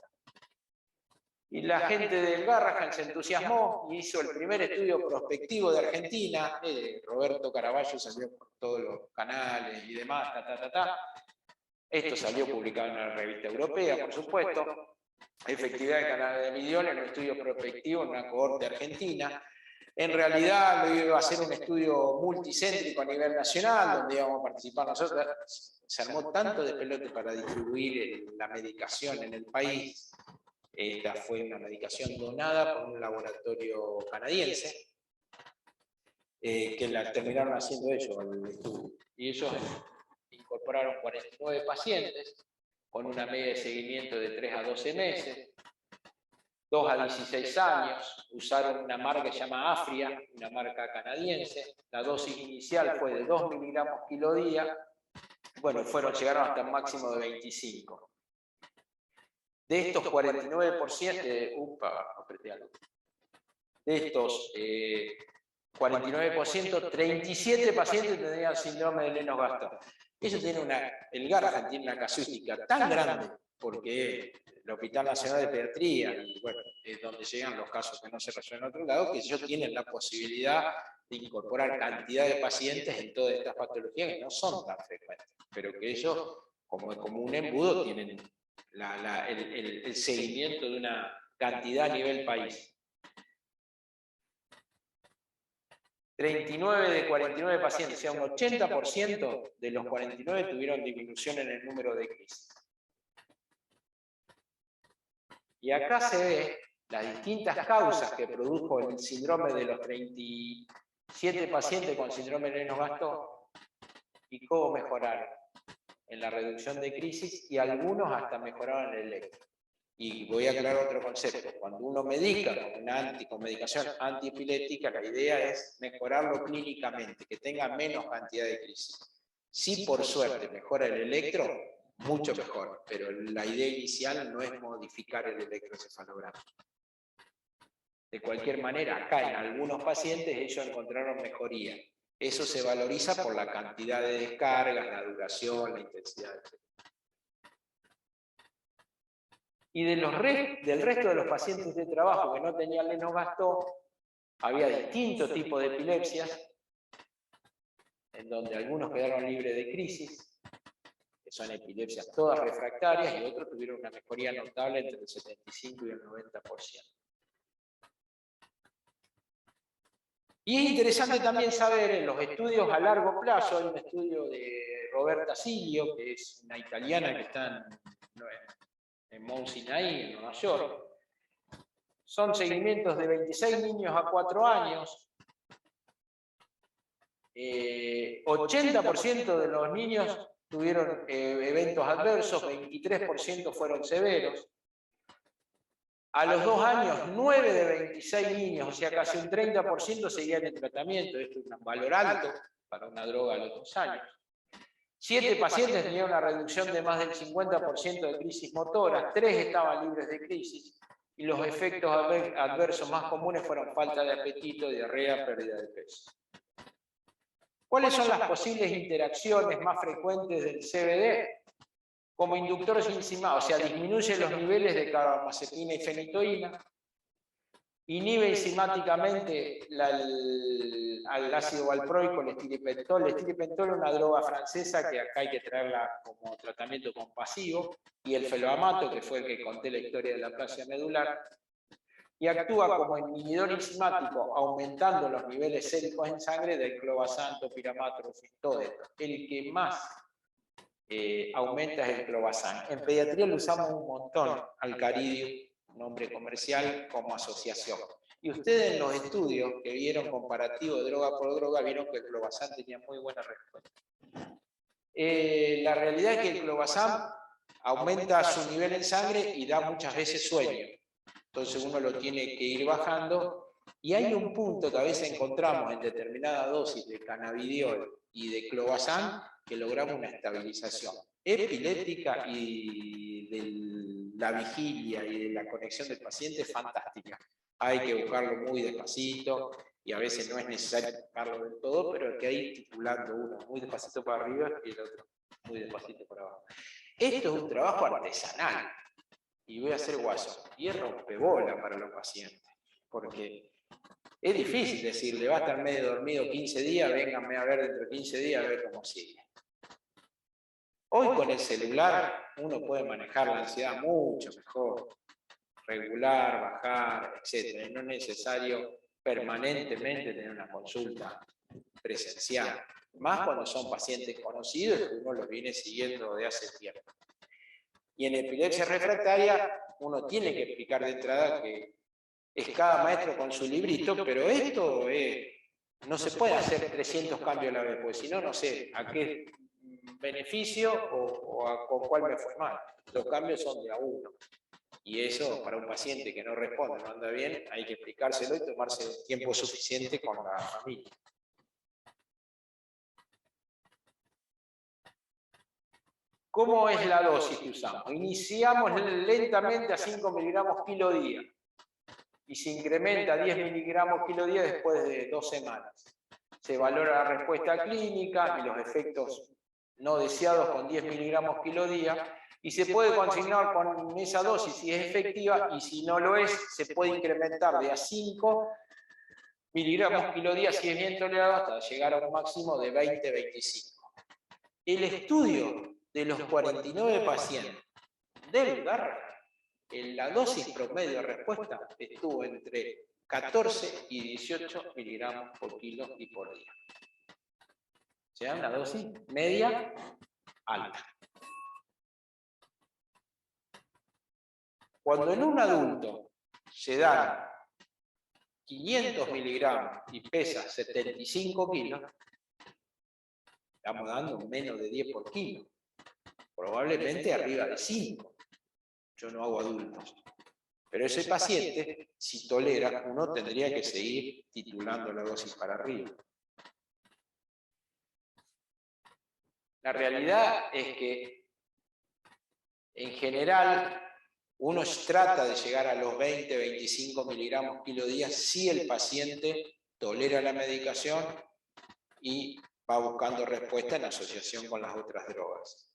Y la gente del Garrahan se entusiasmó y hizo el primer estudio prospectivo de Argentina. Roberto Caraballo salió por todos los canales y demás. Esto salió publicado en una revista europea, por supuesto. Efectividad del cannabidiol en un estudio prospectivo en una cohorte argentina. En realidad lo iba a hacer un estudio multicéntrico a nivel nacional, donde íbamos a participar nosotros. Se armó tanto de pelote para distribuir la medicación en el país. Esta fue una medicación donada por un laboratorio canadiense, que la terminaron haciendo ellos el estudio. Y ellos incorporaron 49 pacientes, con una media de seguimiento de 3 a 12 meses, 2 a 16 años, usaron una marca que se llama Afria, una marca canadiense. La dosis inicial fue de 2 miligramos kilo día, bueno, llegaron hasta un máximo de 25. De estos 49%, de estos 49%, 37 pacientes tenían síndrome de Lennox-Gastaut. Eso tiene el Garrahan tiene una casuística tan grande, porque el Hospital Nacional de Pediatría, y bueno, es donde llegan los casos que no se resuelven en otro lado, que ellos tienen la posibilidad de incorporar cantidad de pacientes en todas estas patologías que no son tan frecuentes, pero que ellos, como un embudo, tienen el seguimiento de una cantidad a nivel país. 39 de 49 pacientes, o sea, un 80% de los 49 tuvieron disminución en el número de crisis. Y acá se ve las distintas causas que produjo el síndrome de los 37 pacientes con síndrome de Lennox-Gastaut y cómo mejoraron en la reducción de crisis, y algunos hasta mejoraron el electro. Y voy a aclarar otro concepto. Cuando uno medica con medicación antiepiléptica, la idea es mejorarlo clínicamente, que tenga menos cantidad de crisis. Si por suerte mejora el electro, mucho mejor, pero la idea inicial no es modificar el electroencefalograma. De cualquier manera, acá en algunos pacientes ellos encontraron mejoría. Eso se valoriza por la cantidad de descargas, la duración, la intensidad, etc. Y del resto de los pacientes de trabajo que no tenían Lennox-Gastaut, había distintos tipos de epilepsias, en donde algunos quedaron libres de crisis, que son epilepsias todas refractarias, y otros tuvieron una mejoría notable entre el 75 y el 90%. Y es interesante también saber en los estudios a largo plazo, hay un estudio de Roberta Silio, que es una italiana que está en Mount Sinai, en Nueva York. Son seguimientos de 26 niños a 4 años. 80% de los niños tuvieron eventos adversos, 23% fueron severos. A los 2 años, 9 de 26 niños, o sea, casi un 30% seguían en tratamiento. Esto es un valor alto para una droga a los 2 años. 7 pacientes tenían una reducción de más del 50% de crisis motoras, 3 estaban libres de crisis, y los efectos adversos más comunes fueron falta de apetito, diarrea, pérdida de peso. ¿Cuáles son las posibles interacciones más frecuentes del CBD? Como inductor enzimático, o sea, disminuye los niveles de carbamazepina y fenitoína, inhibe enzimáticamente al ácido valproico, el estilipentol. El estilipentol es una droga francesa que acá hay que traerla como tratamiento compasivo, y el feloamato, que fue el que conté la historia de la aplasia medular, y actúa como inhibidor enzimático, aumentando los niveles séricos en sangre del clobasanto, piramato, todo esto. El que más aumenta el clobazam. En pediatría lo usamos un montón al caridio, nombre comercial, como asociación. Y ustedes en los estudios que vieron comparativo de droga por droga, vieron que el clobazam tenía muy buena respuesta. La realidad es que el clobazam aumenta su nivel en sangre y da muchas veces sueño. Entonces uno lo tiene que ir bajando. Y hay un punto que a veces encontramos en determinada dosis de cannabidiol y de clobazam que logramos una estabilización epiléptica y de la vigilia y de la conexión del paciente fantástica. Hay que buscarlo muy despacito y a veces no es necesario buscarlo del todo, pero hay que ir titulando uno muy despacito para arriba y el otro muy despacito para abajo. Esto es un trabajo artesanal y voy a hacer guaso y es rompebola para los pacientes, porque es difícil decirle, va a estar medio dormido 15 días, vénganme a ver dentro de 15 días a ver cómo sigue. Hoy con el celular uno puede manejar la ansiedad mucho mejor, regular, bajar, etc. No es necesario permanentemente tener una consulta presencial, más cuando son pacientes conocidos que uno los viene siguiendo de hace tiempo. Y en epilepsia refractaria uno tiene que explicar de entrada que es cada maestro con su librito, pero esto no se puede hacer 300 cambios a la vez, porque si no, no sé a qué beneficio o a con cuál me fue mal. Los cambios son de a uno. Y eso, para un paciente que no responde, no anda bien, hay que explicárselo y tomarse el tiempo suficiente con la familia. ¿Cómo es la dosis que usamos? Iniciamos lentamente a 5 miligramos kilo día y se incrementa a 10 miligramos kilo día después de 2 semanas. Se valora la respuesta clínica y los efectos no deseados con 10 miligramos kilo día y se puede continuar con esa dosis si es efectiva y si no lo es, se puede incrementar de a 5 miligramos kilo día si es bien tolerado hasta llegar a un máximo de 20-25. El estudio de los 49 pacientes del GARRA, la dosis promedio de respuesta estuvo entre 14 y 18 miligramos por kilo y por día. O sea, una dosis media alta. Cuando en un adulto se dan 500 miligramos y pesa 75 kilos, estamos dando menos de 10 por kilo, probablemente arriba de 5. Yo no hago adultos. Pero ese paciente, si tolera, uno tendría que seguir titulando la dosis para arriba. La realidad es que, en general, uno trata de llegar a los 20-25 miligramos kilo día si el paciente tolera la medicación y va buscando respuesta en asociación con las otras drogas.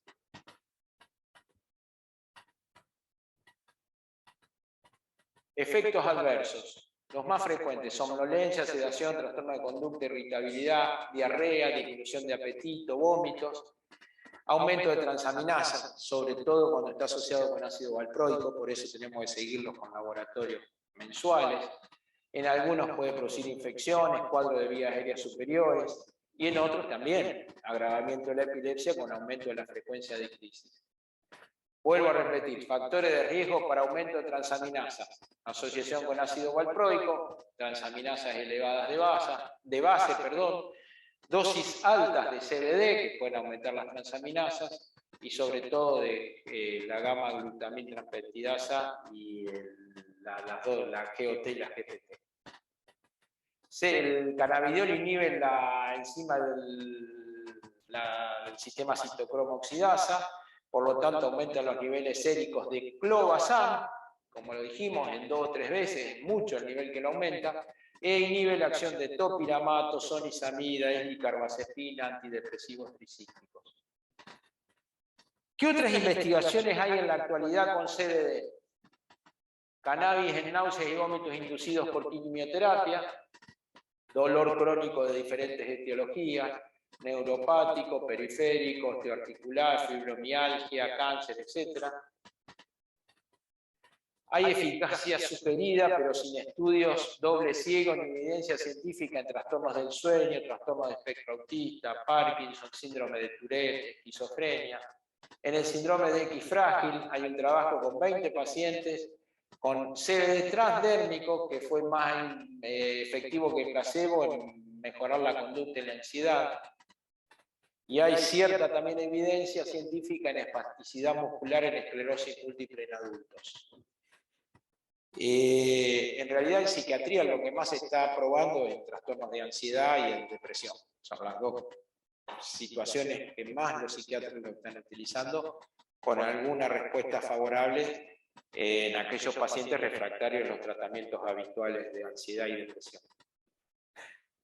Efectos adversos. Los más frecuentes: somnolencia, sedación, trastorno de conducta, irritabilidad, diarrea, disminución de apetito, vómitos, aumento de transaminasas, sobre todo cuando está asociado con ácido valproico, por eso tenemos que seguirlos con laboratorios mensuales. En algunos puede producir infecciones, cuadros de vías aéreas superiores, y en otros también agravamiento de la epilepsia con aumento de la frecuencia de crisis. Vuelvo a repetir, factores de riesgo para aumento de transaminasas, asociación con ácido valproico, transaminasas elevadas de base, dosis altas de CBD que pueden aumentar las transaminasas y sobre todo de la gamma-glutamina transpeptidasa y la GOT y la GPT. El cannabidiol inhibe la enzima del sistema citocromo oxidasa, por lo tanto aumenta los niveles séricos de clobazam, como lo dijimos, en 2 o 3 veces, es mucho el nivel que lo aumenta, e inhibe la acción de topiramato, sonizamida, L-carbazepina, antidepresivos tricíclicos. ¿Qué otras investigaciones hay en la actualidad con CBD? Cannabis en náuseas y vómitos inducidos por quimioterapia, dolor crónico de diferentes etiologías, neuropático, periférico, osteoarticular, fibromialgia, cáncer, etc. Hay eficacia sugerida, pero sin estudios doble ciego ni evidencia científica en trastornos del sueño, trastornos de espectro autista, Parkinson, síndrome de Tourette, esquizofrenia. En el síndrome de X frágil hay un trabajo con 20 pacientes con CBD transdérmico que fue más efectivo que el placebo en mejorar la conducta y la ansiedad. Y hay cierta también evidencia científica en espasticidad muscular en esclerosis múltiple en adultos. En realidad en psiquiatría lo que más se está probando es trastornos de ansiedad y en depresión. Son las dos situaciones que más los psiquiatras lo están utilizando con alguna respuesta favorable en aquellos pacientes refractarios a los tratamientos habituales de ansiedad y depresión.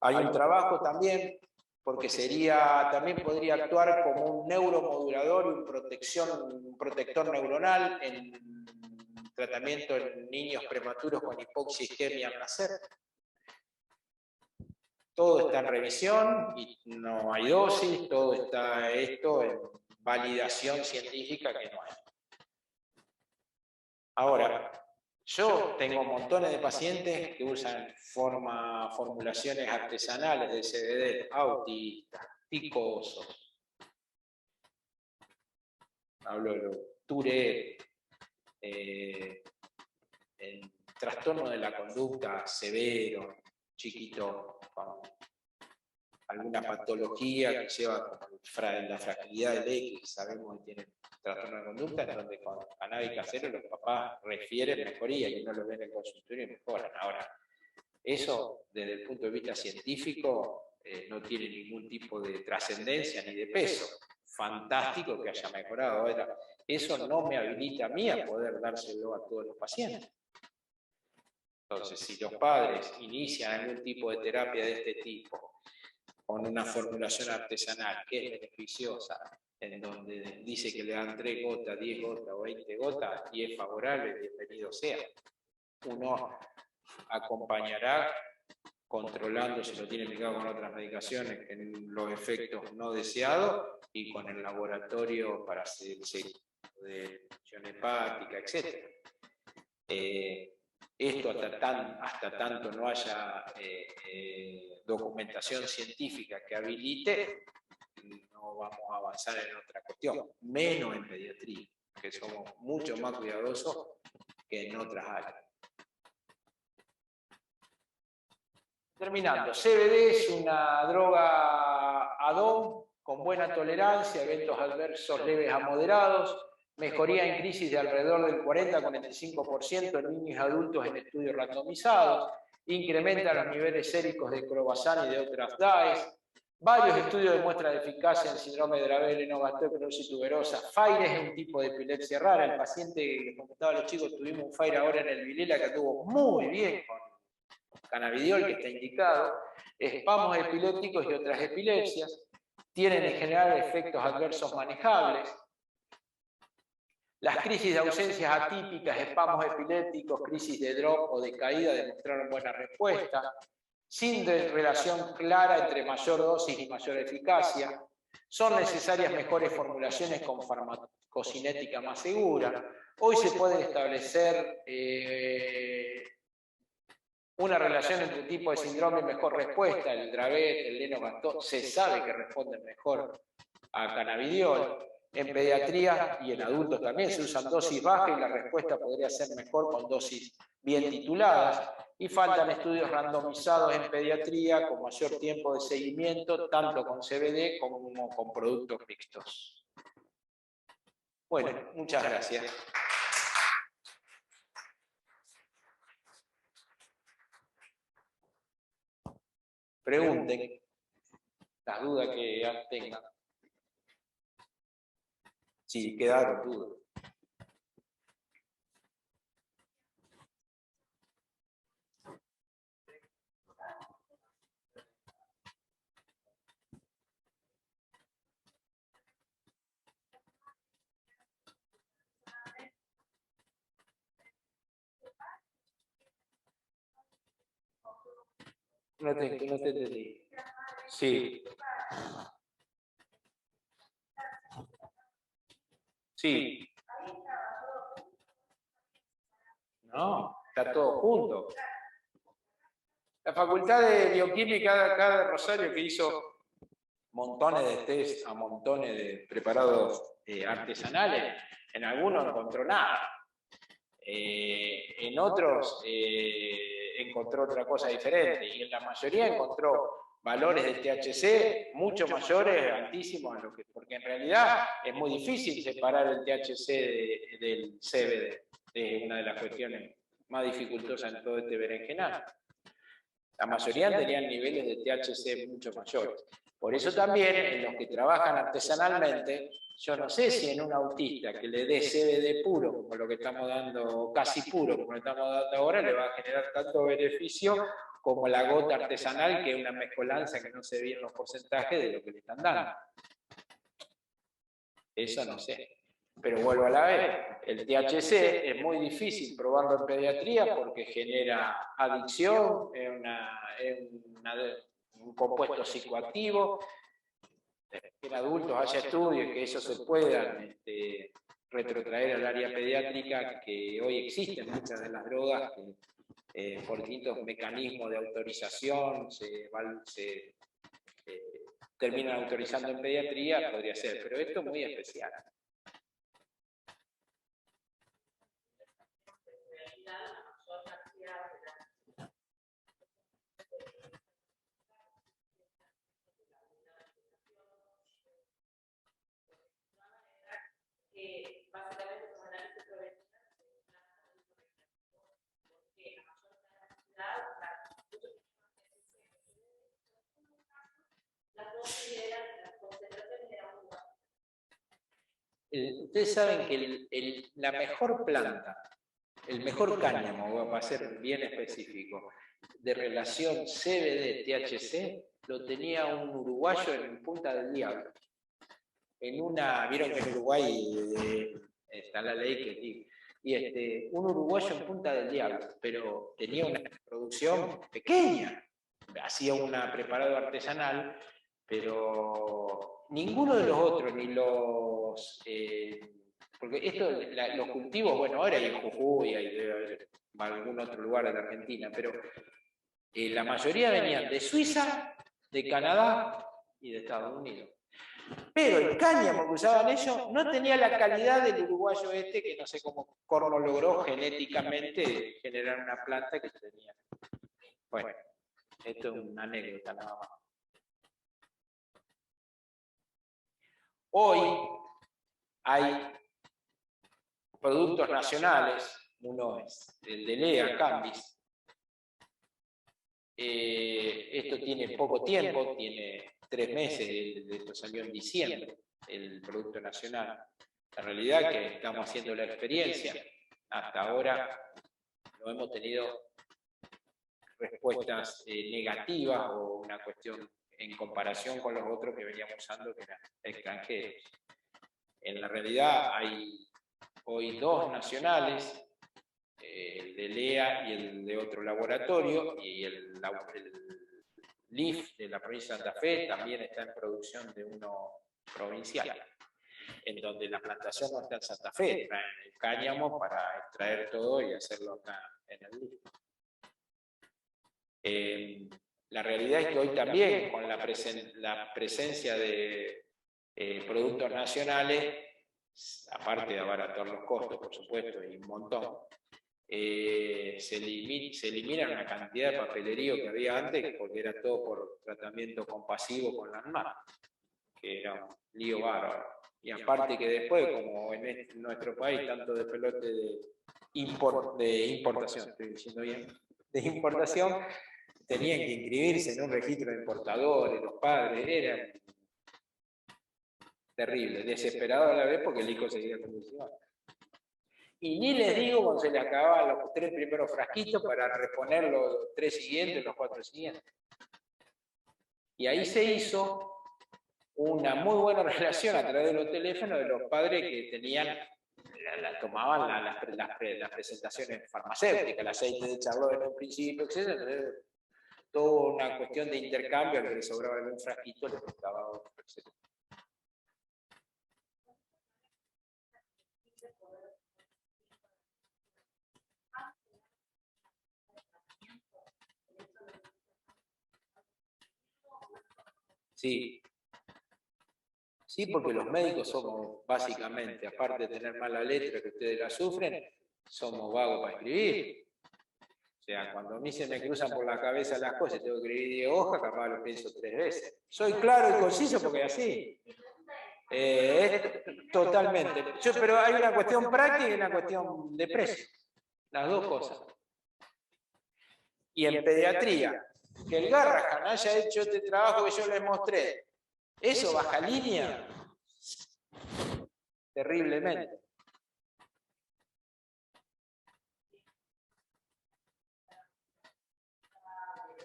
Hay un trabajo también, porque también podría actuar como un neuromodulador y un protector neuronal en tratamiento en niños prematuros con hipoxia e isquemia al nacer. Todo está en revisión y no hay dosis, todo está esto en validación científica que no hay. Ahora, yo tengo montones de pacientes que usan formulaciones artesanales de CBD, autistas, psicosos, hablo de Tourette, en trastorno de la conducta severo, chiquito, con alguna patología que lleva la fragilidad del X, sabemos que tienen trastorno de conducta, en donde con cannabis casero los papás refieren mejoría y no lo ven en el consultorio y mejoran. Ahora, eso desde el punto de vista científico no tiene ningún tipo de trascendencia ni de peso. Fantástico que haya mejorado. Ahora, eso no me habilita a mí a poder dárselo a todos los pacientes. Entonces, si los padres inician algún tipo de terapia de este tipo, con una formulación artesanal que es beneficiosa, en donde dice que le dan 3 gotas, 10 gotas o 20 gotas, y es favorable, bienvenido sea. Uno acompañará controlando si lo tiene mezclado con otras medicaciones en los efectos no deseados y con el laboratorio para hacer el seguimiento de función hepática, etc. Esto hasta tanto no haya documentación científica que habilite, no vamos a avanzar en otra cuestión, menos en pediatría, que somos mucho más cuidadosos que en otras áreas. Terminando, CBD es una droga add-on con buena tolerancia, eventos adversos leves a moderados, mejoría en crisis de alrededor del 40-45% en niños y adultos en estudios randomizados, incrementa los niveles séricos de clobazam y de otras DAEs, varios estudios demuestran eficacia en síndrome de Dravet, lennox-gastaut, tuberosa. FAIR es un tipo de epilepsia rara, el paciente que les comentaba a los chicos, tuvimos un FAIR ahora en el Vilela que estuvo muy bien con cannabidiol, que está indicado, espasmos epilépticos y otras epilepsias, tienen en general efectos adversos manejables. Las crisis de ausencias atípicas, espasmos epilépticos, crisis de drop o de caída demostraron buena respuesta, sin relación clara entre mayor dosis y mayor eficacia. Son necesarias mejores formulaciones con farmacocinética más segura. Hoy se puede establecer una relación entre tipo de síndrome y mejor respuesta. El Dravet, el lennox-gastaut, se sabe que responden mejor a cannabidiol. En pediatría y en adultos también se usan dosis bajas y la respuesta podría ser mejor con dosis bien tituladas. Y faltan estudios randomizados en pediatría con mayor tiempo de seguimiento, tanto con CBD como con productos mixtos. Bueno, muchas gracias. Pregunten las dudas que tengan. Si quedaron dudas. No te entendí. Sí. Sí. No, está todo junto. La Facultad de Bioquímica acá de Rosario, que hizo montones de test a montones de preparados artesanales, en algunos no encontró nada. En otros encontró otra cosa diferente, y en la mayoría encontró valores del THC mucho mayores, altísimos, a lo que, porque en realidad es muy difícil separar el THC del CBD, es una de las cuestiones más dificultosas en todo este berenjenal. La mayoría tenían niveles de THC mucho mayores. Por eso también, en los que trabajan artesanalmente, yo no sé si en un autista que le dé CBD puro, como lo que estamos dando, casi puro, como lo estamos dando ahora, le va a generar tanto beneficio como la gota artesanal, que es una mezcolanza que no se ve en los porcentajes de lo que le están dando. Eso no sé. Pero vuelvo a la vez, el THC es muy difícil probarlo en pediatría porque genera adicción, es un compuesto psicoactivo. En adultos haya estudios que eso se puedan retrotraer al área pediátrica, que hoy existen muchas de las drogas que por distintos mecanismos de autorización se terminan autorizando en pediatría, podría ser, pero esto es muy especial. Básicamente como análisis preventiva, porque a mayor las dosis eran, las concentraciones eran muy bajas. Ustedes saben que la mejor planta, el mejor cáñamo, va a ser bien específico, de relación CBD-THC, lo tenía un uruguayo en Punta del Diablo. Vieron que en Uruguay está la ley que dice, y un uruguayo en Punta del Diablo, pero tenía una producción pequeña, hacía una preparado artesanal, pero ninguno de los otros, ni los... porque los cultivos, bueno, ahora hay en Jujuy, hay debe haber en algún otro lugar de la Argentina, pero la mayoría venían de Suiza, de Canadá y de Estados Unidos. Pero el cáñamo que usaban ellos no tenía la calidad del uruguayo que no sé cómo Corno logró genéticamente generar una planta que tenía. Bueno, esto es una anécdota nada más. Hoy hay productos nacionales, uno es el de Lea, Cambis. Esto tiene poco tiempo, tiene 3 meses, esto salió en diciembre, el producto nacional. La realidad es que estamos haciendo la experiencia, hasta ahora no hemos tenido respuestas negativas o una cuestión en comparación con los otros que veníamos usando, que eran extranjeros. En la realidad hay hoy 2 nacionales, el de Lea y el de otro laboratorio, y el LIF de la provincia de Santa Fe también está en producción de uno provincial, en donde la plantación no está en Santa Fe, traen el cáñamo para extraer todo y hacerlo acá en el LIF. La realidad es que hoy también, con la presencia de productos nacionales, aparte de abaratar los costos, por supuesto, y un montón, se elimina una cantidad de papelerío que había antes, porque era todo por tratamiento compasivo con las manos, que era un lío bárbaro. Y aparte que después, como en nuestro país, tanto de pelote de importación, estoy diciendo bien, de importación, tenían que inscribirse en un registro de importadores, los padres, era terrible, desesperado a la vez porque el hijo seguía condicionado. Y ni les digo cuando se le acababan los 3 primeros frasquitos para reponer los 3 siguientes, los 4 siguientes. Y ahí se hizo una muy buena relación a través de los teléfonos de los padres que tenían, tomaban las presentaciones farmacéuticas, el aceite de charlotte en un principio, etc. Toda una cuestión de intercambio, al que le sobraba algún frasquito le costaba otro, etc. Sí, Sí, porque los médicos somos básicamente, aparte de tener mala letra que ustedes la sufren, somos vagos para escribir. O sea, cuando a mí se me cruzan por la cabeza las cosas y tengo que escribir 10 hojas, capaz lo pienso 3 veces. Soy claro y conciso porque así. Totalmente. Pero hay una cuestión práctica y una cuestión de precio. Las dos cosas. Y en pediatría, que el Garrahan haya hecho este trabajo que yo les mostré, ¿eso baja línea? Terriblemente.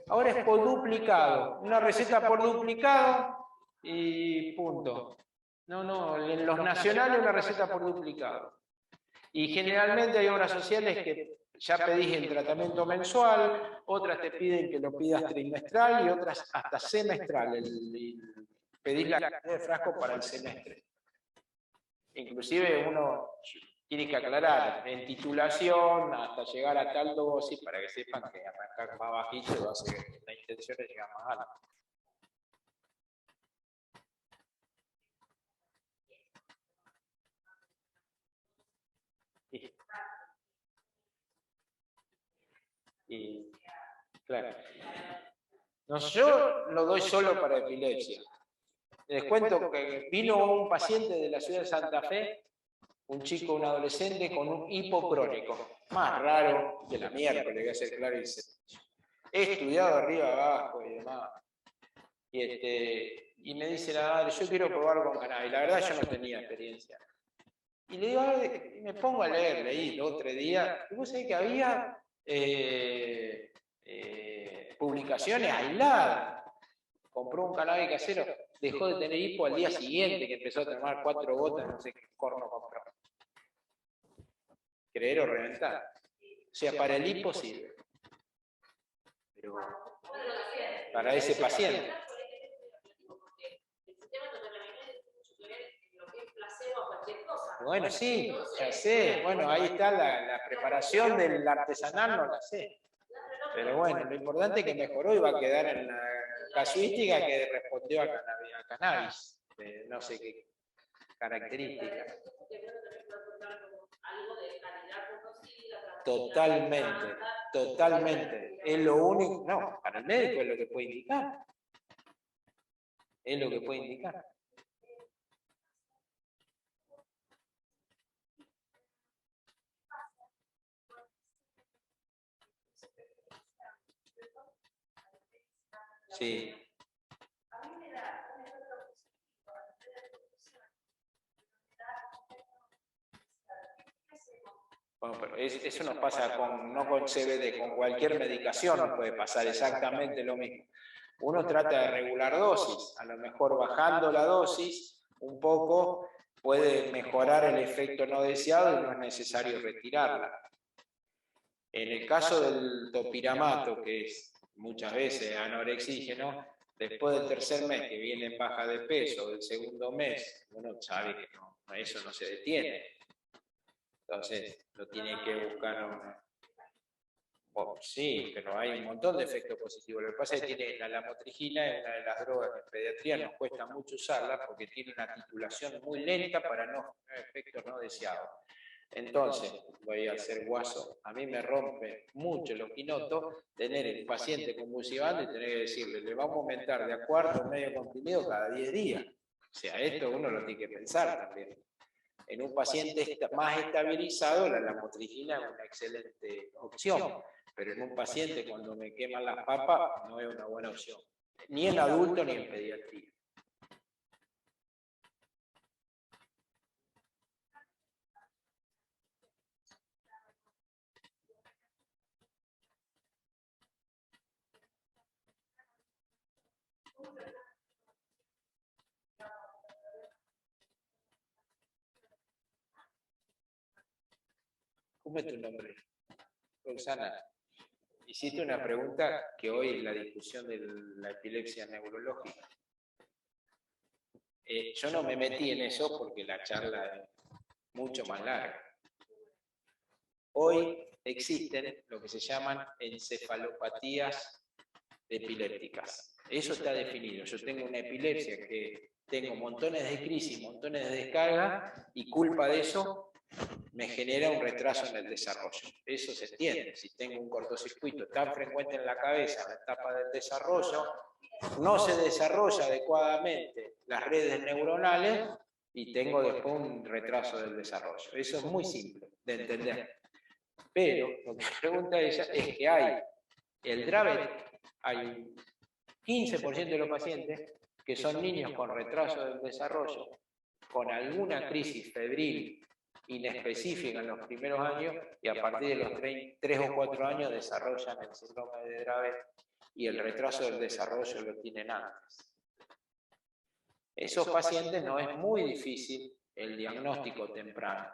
Ahora es por duplicado. Una receta por duplicado y punto. No, en los nacionales una receta por duplicado. Y generalmente hay obras sociales que ya pedís el tratamiento mensual, otras te piden que lo pidas trimestral y otras hasta semestral. Pedís la cantidad de frasco para el semestre. Inclusive uno tiene que aclarar en titulación hasta llegar a tal dosis para que sepan que arrancar más bajito va a ser que la intención es llegar más alta. Y claro. No, yo lo doy solo para epilepsia. Les cuento que vino un paciente de la ciudad de Santa Fe, un chico, un adolescente con un hipocrónico, más raro que la miércoles, voy a ser claro y dice, he estudiado arriba, abajo y demás. Y me dice la madre, yo quiero probar con cannabis. La verdad yo no tenía experiencia. Y le digo, me pongo a leer, leí 2 o 3 días, y vos sabés que había publicaciones aisladas. Compró un cannabis casero, dejó de tener hipo al día siguiente, que empezó a tomar 4 gotas, no sé qué corno compró. Creer o reventar. O sea, para el hipo sirve. Pero para ese paciente. Bueno, sí, ya sé. Bueno, ahí está la preparación del artesanal, no la sé. Pero bueno, lo importante es que mejoró y va a quedar en la casuística que respondió a cannabis. No sé qué características. Totalmente, totalmente. Es lo único, no, para el médico es lo que puede indicar. Es lo que puede indicar. Sí. Bueno, pero eso nos pasa no con CBD, con cualquier medicación nos puede pasar exactamente lo mismo. Uno trata de regular dosis, a lo mejor bajando la dosis un poco puede mejorar el efecto no deseado y no es necesario retirarla. En el caso del topiramato, que es muchas veces anorexígeno, después del tercer mes que viene en baja de peso, del segundo mes, uno sabe que eso no se detiene. Entonces, lo tiene que buscar sí, pero hay un montón de efectos positivos. Lo que pasa es que tiene la lamotrigina, es una de las drogas que en pediatría nos cuesta mucho usarla porque tiene una titulación muy lenta para efectos no deseados. Entonces, voy a ser guaso, a mí me rompe mucho los quinotos tener el paciente convulsivando y tener que decirle, le vamos a aumentar de a cuarto medio comprimido cada 10 días. O sea, esto uno lo tiene que pensar también. En un paciente más estabilizado, la lamotrigina es una excelente opción, pero en un paciente cuando me queman las papas no es una buena opción, ni en adulto ni en pediatría. ¿Cómo es tu nombre? Roxana. Hiciste una pregunta que hoy es la discusión de la epilepsia neurológica. Yo no me metí en eso porque la charla es mucho más larga. Hoy existen lo que se llaman encefalopatías epilépticas. Eso está definido. Yo tengo una epilepsia que tengo montones de crisis, montones de descargas, y culpa de eso me genera un retraso en el desarrollo. Eso se entiende. Si tengo un cortocircuito tan frecuente en la cabeza en la etapa del desarrollo, no se desarrolla adecuadamente las redes neuronales y tengo después un retraso del desarrollo. Eso es muy simple de entender. Pero lo que pregunta ella es que hay el Dravet, hay un 15% de los pacientes que son niños con retraso del desarrollo, con alguna crisis febril inespecífica en los primeros años, y a partir de los 3 o 4 años desarrollan el síndrome de Dravet, y el retraso del desarrollo lo tienen antes. Esos pacientes no es muy difícil el diagnóstico temprano.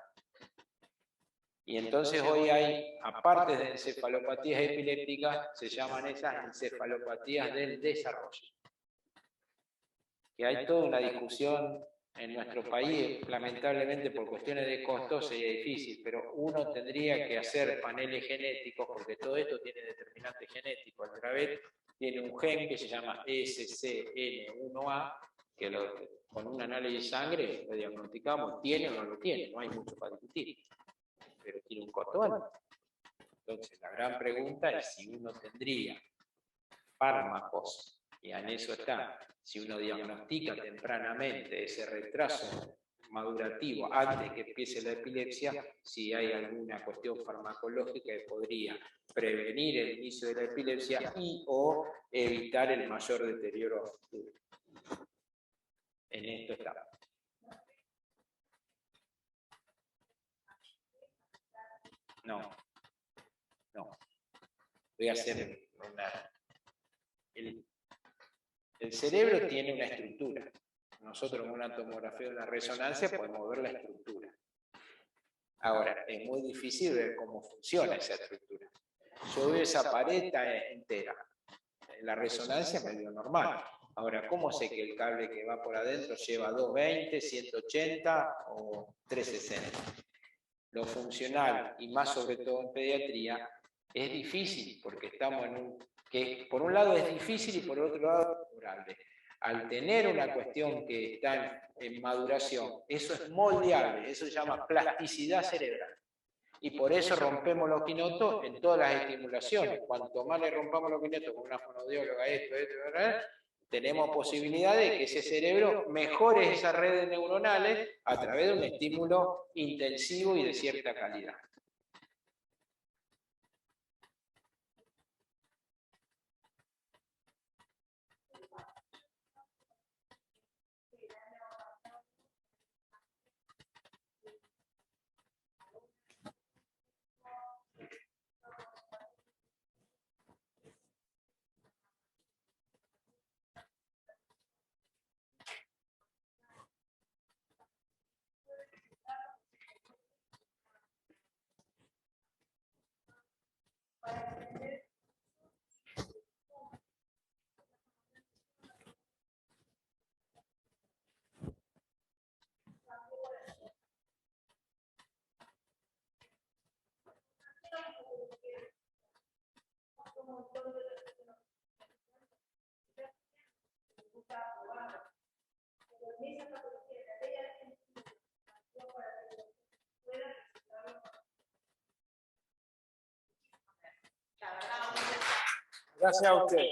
Y entonces hoy hay, aparte de encefalopatías epilépticas, se llaman esas encefalopatías del desarrollo. Que hay toda una discusión en nuestro país, lamentablemente por cuestiones de costos sería difícil, pero uno tendría que hacer paneles genéticos, porque todo esto tiene determinante genético. El Dravet tiene un gen que se llama SCN1A, que con un análisis de sangre lo diagnosticamos, tiene o no lo tiene, no hay mucho para discutir, pero tiene un costo alto. Entonces la gran pregunta es si uno tendría fármacos, y en eso está, si uno diagnostica tempranamente ese retraso madurativo antes que empiece la epilepsia, si hay alguna cuestión farmacológica que podría prevenir el inicio de la epilepsia y o evitar el mayor deterioro futuro. En esto está. No. Voy a hacer una... El cerebro tiene una estructura. Nosotros con una tomografía o una resonancia podemos ver la estructura. Ahora, es muy difícil ver cómo funciona esa estructura. Yo veo esa pared entera. En la resonancia me veo normal. Ahora, ¿cómo sé que el cable que va por adentro lleva 220, 180 o 360? Lo funcional, y más sobre todo en pediatría, es difícil, porque estamos en un... que por un lado es difícil y por otro lado es curable. Al tener una cuestión que está en maduración, eso es moldeable, eso se llama plasticidad cerebral. Y por eso rompemos los quinotos en todas las estimulaciones. Cuanto más le rompamos los quinotos con una fonoaudióloga, esto, tenemos posibilidad de que ese cerebro mejore esas redes neuronales a través de un estímulo intensivo y de cierta calidad. Gracias a usted.